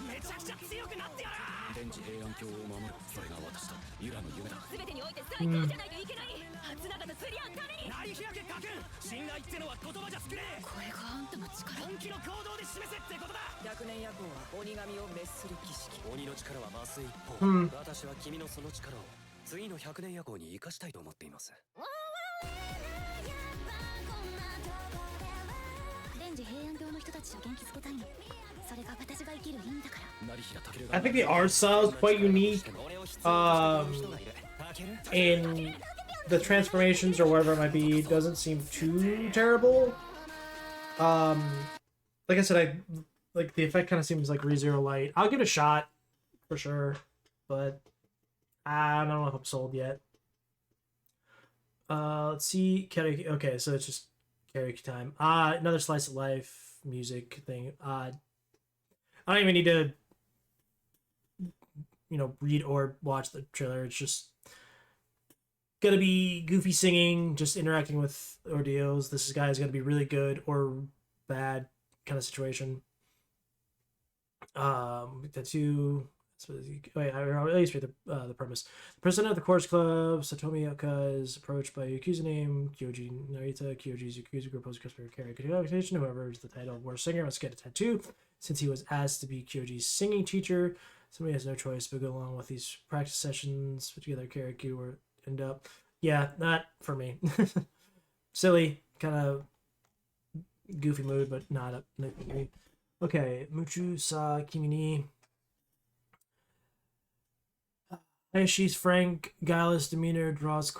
めちゃくちゃ強くなってやる。電磁平安京を守る。それが私とユラの夢だ。全てにおいて最高じゃないといけない。初長と釣り合うために。なり開け家訓。信頼ってのは言葉じゃ作れ。これがあんたの力。本気の行動で示せってことだ。100年夜行は鬼神を滅する儀式。鬼の力は増す一方、私は君のその力を次の100年夜行に生かしたいと思っています。レンジ平安京の人たちを元気づけたいの。それが私が生きる意味だから。I think the art style is quite unique. In the transformations or whatever it might be, doesn't seem too terrible. Like I said, like the effect kind of seems like ReZero Light. I'll give it a shot for sure, but I don't know if I'm sold yet. Let's see, karaoke. Okay, so it's just karaoke time. Another slice of life music thing. I don't even need to, read or watch the trailer. It's just gonna be Goofy singing, just interacting with ordeals. This guy is gonna be really good or bad kind of situation. Tattoo. Wait, I at least read the premise. The president of the Chorus Club, Satomi Oka, is approached by Yakuza name Kyoji Narita. Kyoji's Yakuza group poses customer carry communication. Whoever is the title of worst singer must get a tattoo. Since he was asked to be Kyoji's singing teacher, somebody has no choice but go along with these practice sessions, put together karaoke or end up. Yeah, not for me. Silly, kind of goofy mood, but not up. Okay, Muchu sa Kimi ni. Ayashi's frank, guileless demeanor draws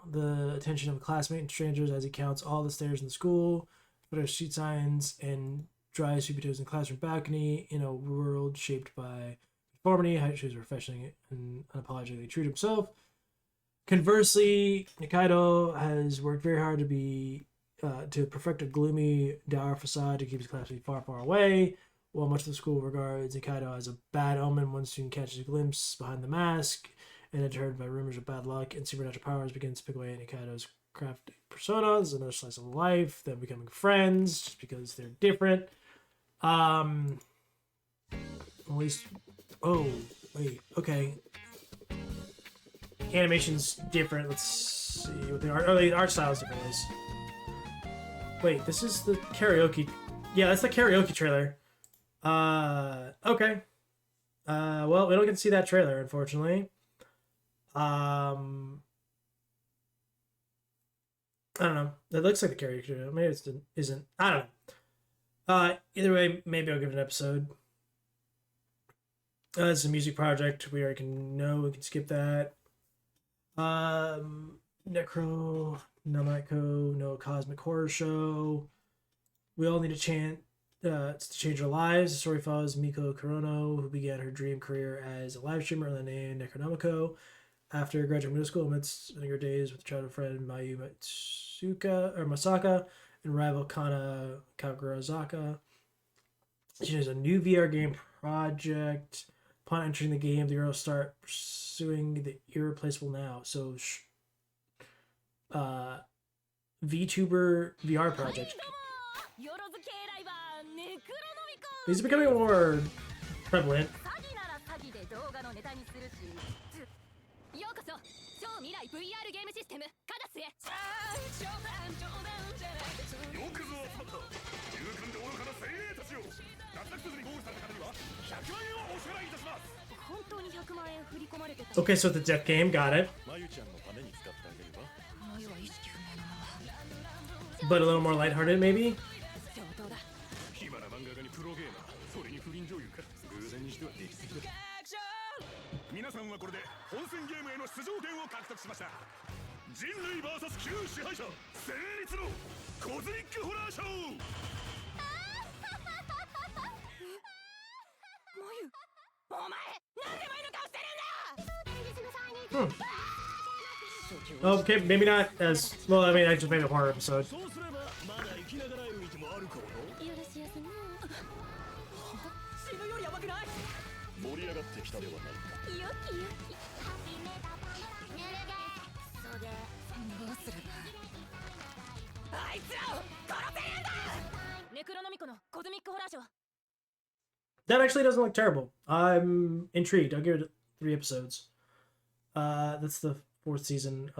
the attention of a classmate and strangers as he counts all the stairs in the school, photos, street signs, and dries sweet potatoes in the classroom balcony. In a world shaped by deformity, Ayashi's is refreshing and unapologetically true to himself. Conversely, Nikaido has worked very hard to perfect a gloomy, dour facade to keep his classmates far, far away. While much of the school regards Nikaido as a bad omen, one student catches a glimpse behind the mask, and deterred by rumors of bad luck and supernatural powers, begins to pick away at Nikaido's crafty persona. There's another slice of life, them becoming friends just because they're different. At least, oh wait, okay. Animation's different. Let's see what the art. Oh, the art style is different. Wait, this is the karaoke. Yeah, that's the karaoke trailer. Okay. Well, we don't get to see that trailer, unfortunately. I don't know. It looks like the karaoke trailer. Maybe it isn't. I don't know. Either way, maybe I'll give it an episode. It's a music project. We can skip that. Necro, Namiko, no Cosmic Horror Show. We all need a chant to change our lives. The story follows Miko Kurono, who began her dream career as a live streamer under the name Necronomico. After graduating middle school, amidst spending her days with childhood friend Mayu Masaka and rival Kana Kagurazaka, she has a new VR game project. Upon entering the game, the girls start pursuing the irreplaceable now. So, VTuber VR project. These are becoming more prevalent. Okay, so the death game, got it. But a little more lighthearted, maybe? 人類 VS 旧支配者戦慄のコズミックホラーショー。お前なんで前の顔してるんだ。 Okay, maybe not as well. I mean, I just made a horror episode. そうすればまだ生きながらえる道もあるかも。よろしやすな。死ぬよりやばくない。盛り上がってきたではないか。よきよき。それどうすれば。あいつらを殺せるんだ。ネクロノミコのコズミックホラーショー。 That actually doesn't look terrible. I'm intrigued. I'll give it 3 episodes. That's the 4th season.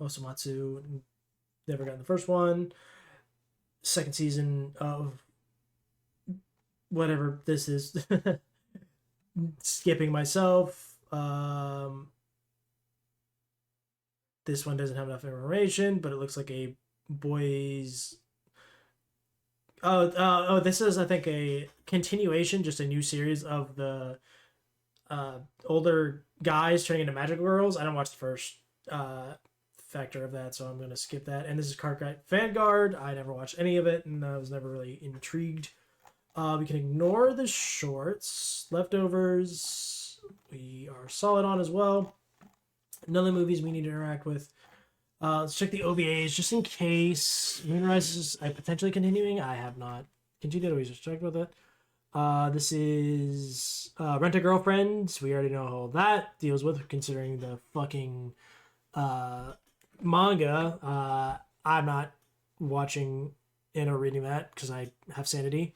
Osomatsu. Never got in the first one. 2nd season of whatever this is. Skipping myself. This one doesn't have enough information, but it looks like a boys. Oh, this is, I think, a continuation, just a new series of the older guys turning into magical girls. I don't watch the first factor of that, so I'm going to skip that. And this is Cartwright Vanguard. I never watched any of it, and I was never really intrigued. We can ignore the shorts. Leftovers, we are solid on as well. None of the movies we need to interact with. Let's check the OVAs just in case. Moonrise is potentially continuing. I have not continued. We just checked with it. This is Rent a Girlfriend. We already know how that deals with, considering the fucking manga. I'm not watching and or reading that because I have sanity.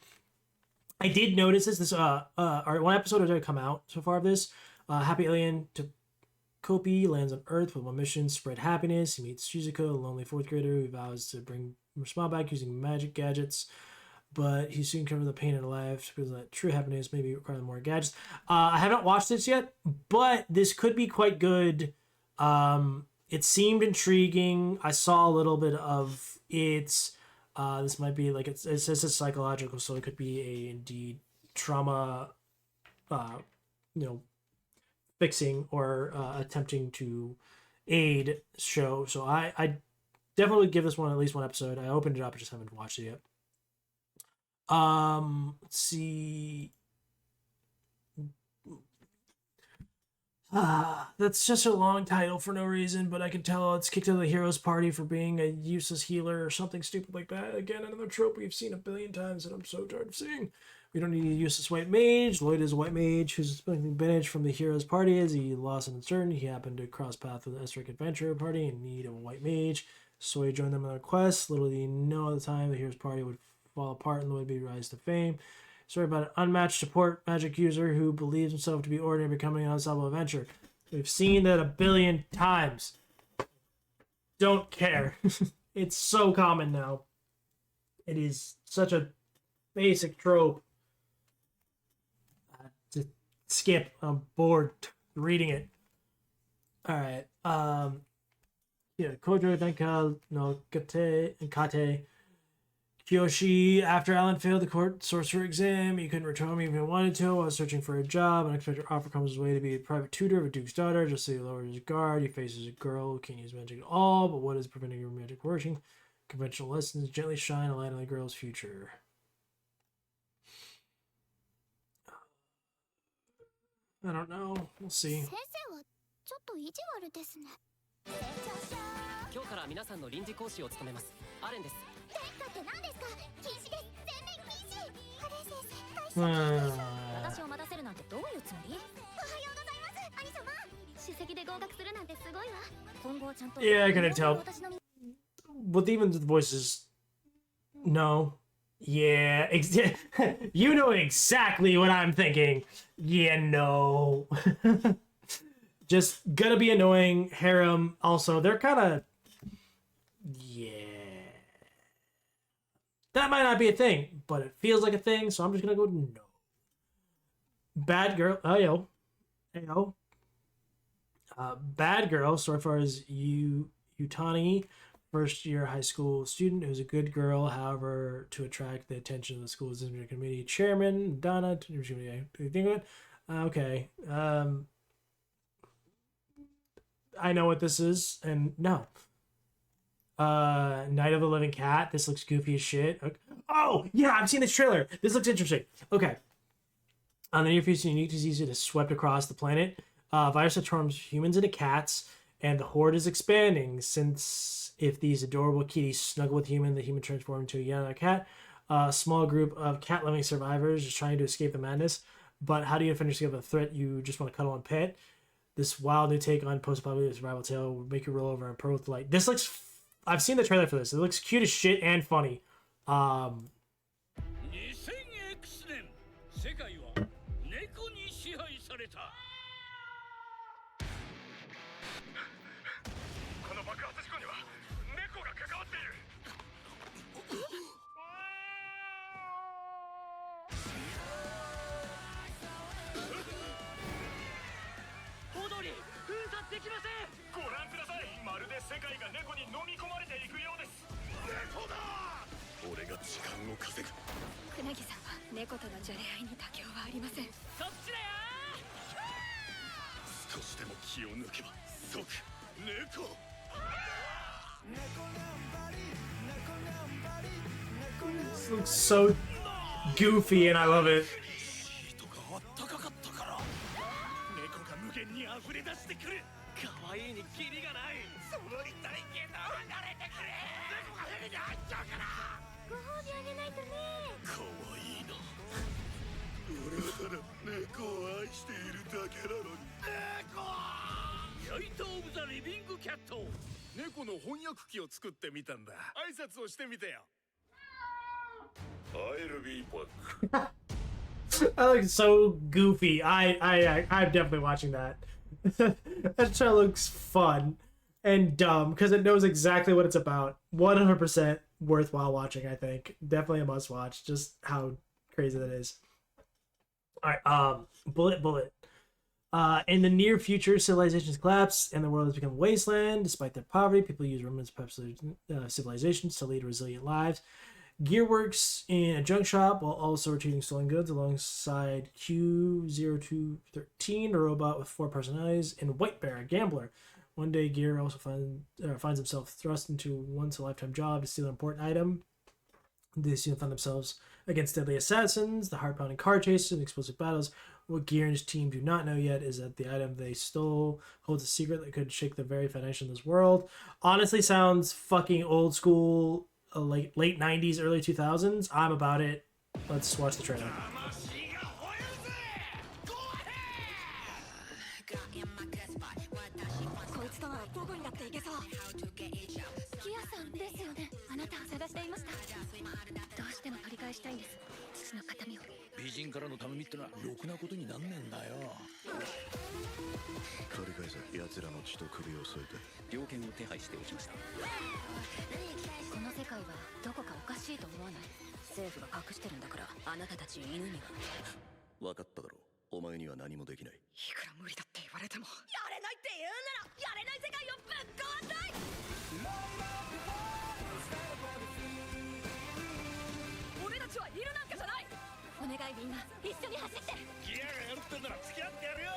I did notice this. One episode has already come out so far of this. Happy Alien to Kopi lands on Earth with one mission: spread happiness. He meets Shizuko, a lonely 4th grader who vows to bring her smile back using magic gadgets, but he soon covers the pain in life because that true happiness maybe requires more gadgets. I haven't watched this yet, but this could be quite good. It seemed intriguing. I saw a little bit of it. This might be like it says it's psychological, so it could be a indeed trauma, fixing or attempting to aid show. So I definitely give this one at least 1 episode. I opened it up, I just haven't watched it yet. Let's see. That's just a long title for no reason, but I can tell it's kicked out of the hero's party for being a useless healer or something stupid like that. Again, another trope we've seen a billion times that I'm so tired of seeing. We don't need a useless white mage. Lloyd is a white mage who's expecting advantage from the hero's party as he lost an uncertain. He happened to cross paths with the Esric adventurer party in need of a white mage, so he joined them on their quest. Little did he know at the time the hero's party would fall apart and Lloyd would rise to fame. Story about an unmatched support magic user who believes himself to be ordinary, becoming an unstoppable adventurer. We've seen that a billion times. Don't care. It's so common now. It is such a basic trope. To skip. I'm bored reading it. Alright. Kojo Denka no Kate. Kiyoshi, after Alan failed the court sorcerer exam, he couldn't return home even if he wanted to. While searching for a job, an unexpected offer comes his way to be a private tutor of a duke's daughter. Just so he lowers his guard, he faces a girl who can't use magic at all, but what is preventing her magic working? Conventional lessons gently shine a light on the girl's future. I don't know. We'll see. 今日から皆さんの臨時講師を務めますアレンです。天下って何ですか？禁止です。全面禁止。アレン先生、私を待たせるなんてどういうつもり？おはようございます、兄様。首席で合格するなんてすごいわ。今後はちゃんと。Yeah, I couldn't tell. With even the voices, no. Yeah, you know exactly what I'm thinking. Yeah, no. Just gonna be annoying. Harem, also, they're kind of. Yeah. That might not be a thing, but it feels like a thing, so I'm just gonna go no. Bad girl. Ayo. Ayo. Bad girl, so far as Utani, first year high school student who's a good girl, however, to attract the attention of the school's disciplinary committee chairman, Donna. You think of it? Okay. I know what this is, and no. Night of the Living Cat. This looks goofy as shit. Okay. Oh, yeah, I've seen this trailer. This looks interesting. Okay. On the near future, unique disease has swept across the planet. Virus that turns humans into cats, and the horde is expanding. Since if these adorable kitties snuggle with human, the human transforms into a young cat. A small group of cat-loving survivors is trying to escape the madness. But how do you finish the threat you just want to cuddle and pet? This wild new take on post-apocalyptic survival tale will make you roll over and purr with delight. This looks... I've seen the trailer for this. It looks cute as shit and funny. 2000X 年世界は猫に支配されたこの爆発事故には猫が関わっている大通り封鎖できませんご覧くださいまるで世界が猫に飲み込まれていくようです猫だ俺が時間を稼ぐ船木さんは猫とのじゃれ合いに妥協はありませんそっちだよ少しでも気を抜けば即猫 This looks so goofy and I love it. 人があったかかったから猫が無限に溢れ出してくる可愛いにキリがないその立体系と離れてくれ猫がヘリに入っちゃうからご褒美あげないとね可愛いな俺はただ猫を愛しているだけなのに猫ナイト・オブ・ザ・リビング・キャット猫の翻訳機を作ってみたんだ挨拶をしてみてよ I'll be back I look so goofy. I'm definitely watching that. That show looks fun and dumb because it knows exactly what it's about. 100% worthwhile watching, I think. Definitely a must watch, just how crazy that is. Alright, Bullet. In the near future, civilizations collapse and the world has become a wasteland. Despite their poverty, people use remnants of civilizations to lead resilient lives. Gear works in a junk shop while also retrieving stolen goods alongside Q0213, a robot with 4 personalities, and White Bear, a gambler. One day, Gear also finds himself thrust into once-a-lifetime job to steal an important item. They soon find themselves against deadly assassins, the heart-pounding car chases, and explosive battles. What Gear and his team do not know yet is that the item they stole holds a secret that could shake the very foundation of this world. Honestly, sounds fucking old school. Late 90s, early 2000s. I'm about it. Let's watch the trailer. こいつとはどこにだって行けそうキアさんですよねあなたを探していましたどうしても取り返したいんです父の形見を美人からの頼みってのはろくなことになんねえんだよ取り返せ奴らの血と首を添えて猟犬を手配しておきましたこの世界はどこかおかしいと思わない政府が隠してるんだからあなたたち犬には分かっただろうお前には何もできないいくら無理だって言われてもやれないって言うならやれない世界をぶっ壊したい俺たちは犬なんかじゃないお願いみんな一緒に走ってギアがやるってんなら付き合ってやるよ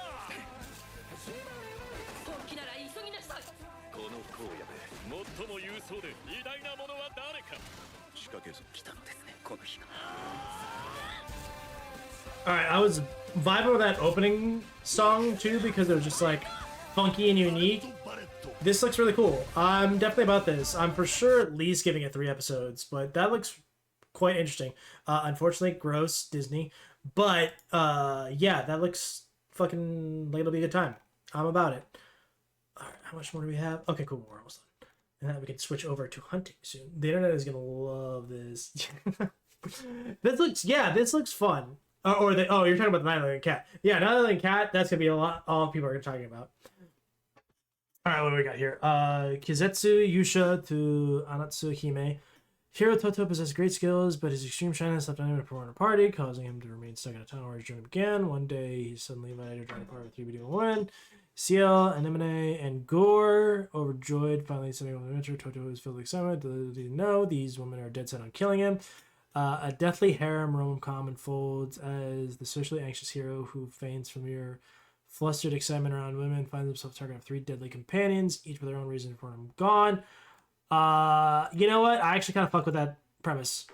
本気なら急ぎなさいこの荒野で最も勇壮で偉大な者は誰か仕掛けず来たのですねこの日が Alright, I was vibing with that opening song too because it was just like funky and unique. This looks really cool. I'm definitely about this. I'm for sure at least giving it 3 episodes, but that looks quite interesting. Unfortunately, gross Disney, but yeah, that looks fucking like it'll be a good time. I'm about it. Alright, how much more do we have? Okay, cool, we're almost done. And then we can switch over to hunting soon. The internet is gonna love this. This looks fun. You're talking about the Night of the Living Cat. Yeah, Night of the Living Cat, that's gonna be a lot all people are talking about. Alright, what do we got here? Kizetsu Yusha to Anatsu Hime. Hiro Toto possesses great skills, but his extreme shyness left unable to perform in a party, causing him to remain stuck in a tunnel where his journey began. One day, he suddenly invited to join a party with 3 beautiful women. Ciel, Anemone, and Gore. Overjoyed, finally sending over the adventure. Toto is filled with excitement. Didn't know these women are dead set on killing him. A deathly harem rom-com unfolds as the socially anxious hero who feigns familiar flustered excitement around women, finds himself targeting 3 deadly companions, each with their own reason for him gone. You know what? I actually kind of fuck with that premise.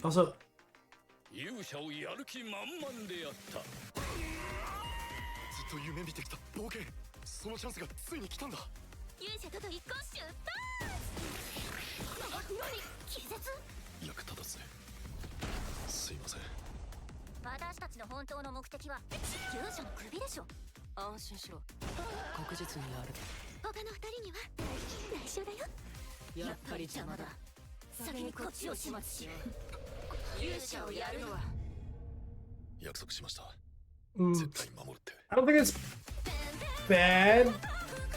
Also, 勇者をやる気満々でやったずっと夢見てきた冒険そのチャンスがついに来たんだ勇者との一行出発何気絶役立たずねすいません私たちの本当の目的は勇者の首でしょ安心しろ確実にやる他の二人には内緒だよやっぱり邪魔だ先にこっちを始末しよう勇者をやるのは約束しました絶対守るって I don't think it's bad.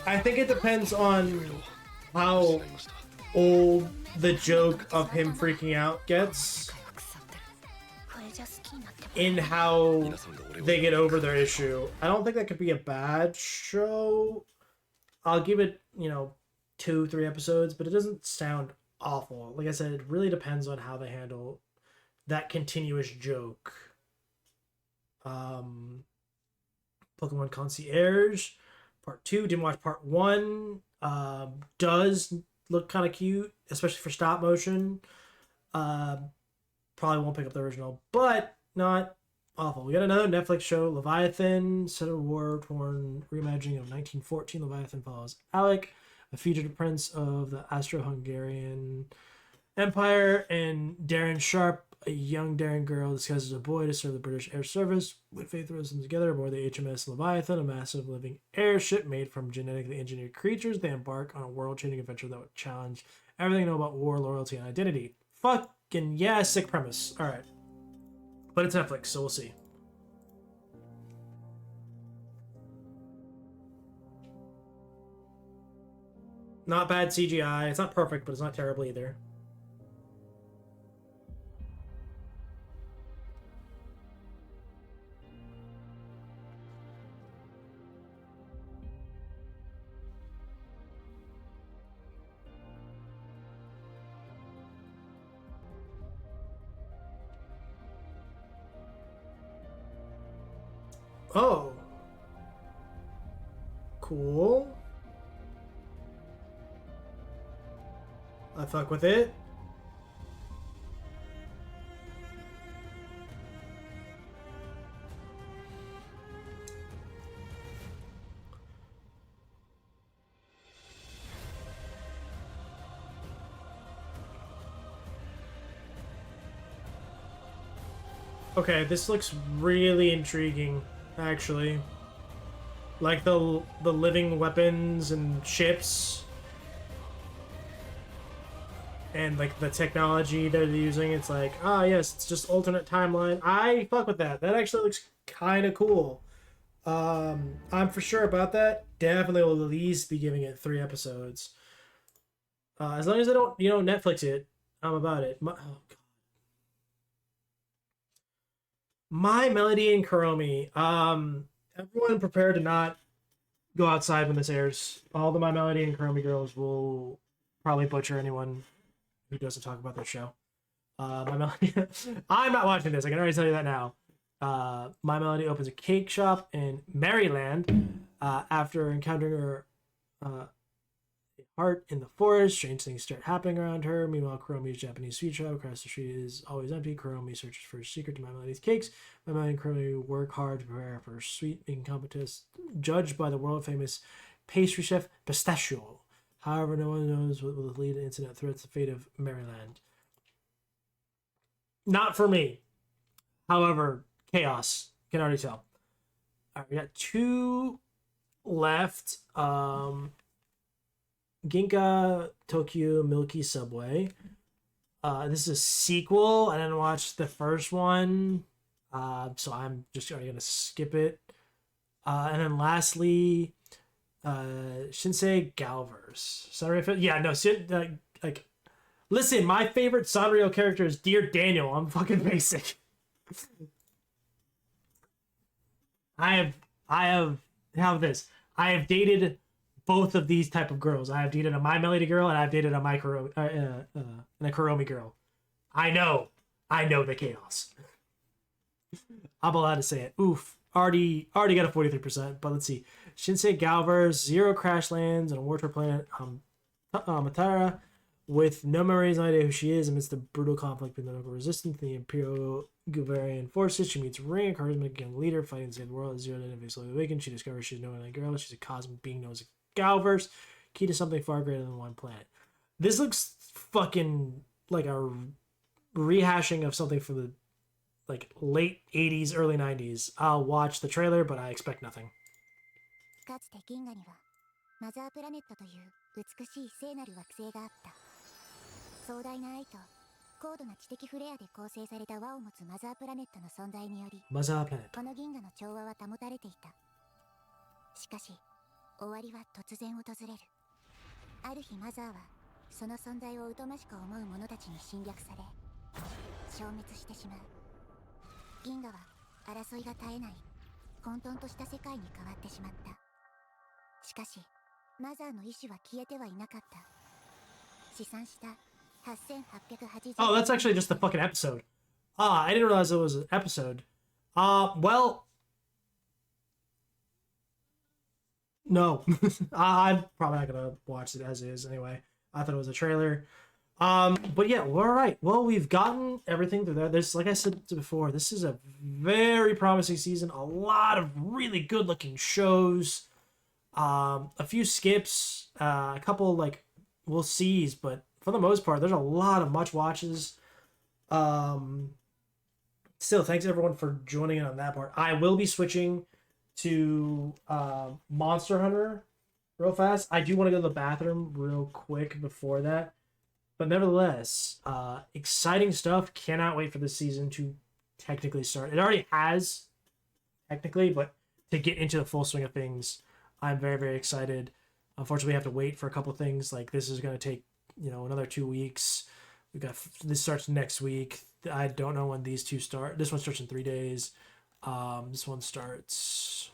I think it depends on how old the joke of him freaking out gets and how they get over their issue. I don't think that could be a bad show. I'll give it, 2-3 episodes, but it doesn't sound awful. Like I said, it really depends on how they handle that continuous joke. Pokemon Concierge Part 2, didn't watch Part 1. Does look kind of cute, especially for stop motion. Probably won't pick up the original, but not awful. We got another Netflix show, Leviathan, set a war-torn reimagining of 1914. Leviathan follows Alec, a fugitive prince of the Austro-Hungarian Empire, and Darren Sharp, a young daring girl disguised as a boy to serve the British Air Service. When fate throws them together aboard the HMS Leviathan, a massive living airship made from genetically engineered creatures, they embark on a world-changing adventure that would challenge everything you know about war, loyalty, and identity. Fucking yeah, sick premise. All right. But it's Netflix, so we'll see. Not bad CGI. It's not perfect, but it's not terrible either. Oh. Cool. I fuck with it. Okay, this looks really intriguing, actually. Like the living weapons and ships. And like the technology they're using, it's like, ah, yes, it's just alternate timeline. I fuck with that. That actually looks kind of cool. I'm for sure about that. Definitely will at least be giving it 3 episodes. As long as I don't, Netflix it, I'm about it. Oh, God. My Melody and Kuromi. Everyone prepare to not go outside when this airs. All the My Melody and Kuromi girls will probably butcher anyone who doesn't talk about their show. My Melody. I'm not watching this. I can already tell you that now. My Melody opens a cake shop in Maryland after encountering her heart in the forest. Strange things start happening around her. Meanwhile, Kuromi's Japanese sweet shop across the street is always empty. Kuromi searches for a secret to My Melody's cakes. My Melody and Kuromi work hard to prepare for a sweet making contest judged by the world famous pastry chef Pistachio. However, no one knows what will lead to incident threats the fate of Maryland. Not for me. However, chaos. Can already tell. All right, we got 2 left. Ginka Tokyo Milky Subway. This is a sequel. I didn't watch the first one, so I'm just already gonna skip it. And then lastly, Shinsei Galverse. Sanrio, yeah, no, listen, my favorite Sanrio character is Dear Daniel. I'm fucking basic. I have this. I have dated both of these type of girls. I have dated a My Melody girl and I've dated a Kuromi girl. I know the chaos. I'm allowed to say it. Oof. Already got a 43%, but let's see. Shinsei Galvers, 0 crash lands on a War Tour planet, Matara, with no memories, no idea who she is, amidst the brutal conflict between the local resistance and the Imperial Guvarian forces. She meets Ring, a charismatic young leader fighting to save the world. Zero identity slowly awakened. She discovers she's no other girl. She's a cosmic being known as Galvers, key to something far greater than one planet. This looks fucking like a rehashing of something from the like late 80s, early 90s. I'll watch the trailer, but I expect nothing. かつて銀河にはマザープラネットという美しい聖なる惑星があった。壮大な愛と高度な知的フレアで構成された輪を持つマザープラネットの存在により、マザープラネット。この銀河の調和は保たれていた。しかし終わりは突然訪れる。ある日マザーはその存在を疎ましく思う者たちに侵略され消滅してしまう。銀河は争いが絶えない混沌とした世界に変わってしまった。しかしマザーの意志は消えてはいなかった。試算した8880。 Oh, that's actually just the fucking episode. I didn't realize it was an episode. Well, no. I'm probably not gonna watch it as is anyway. I thought it was a trailer. But yeah, well, all right. Well, we've gotten everything through there. There's, like I said before, this is a very promising season. A lot of really good-looking shows. A few skips. A couple, like, we'll sees, but for the most part, there's a lot of much watches. Still, thanks everyone for joining in on that part. I will be switching to Monster Hunter real fast. I do want to go to the bathroom real quick before that. But nevertheless, exciting stuff. Cannot wait for this season to technically start. It already has, technically, but to get into the full swing of things, I'm very, very excited. Unfortunately, we have to wait for a couple things. Like, this is going to take, another 2 weeks. This starts next week. I don't know when these two start. This one starts in 3 days. This one starts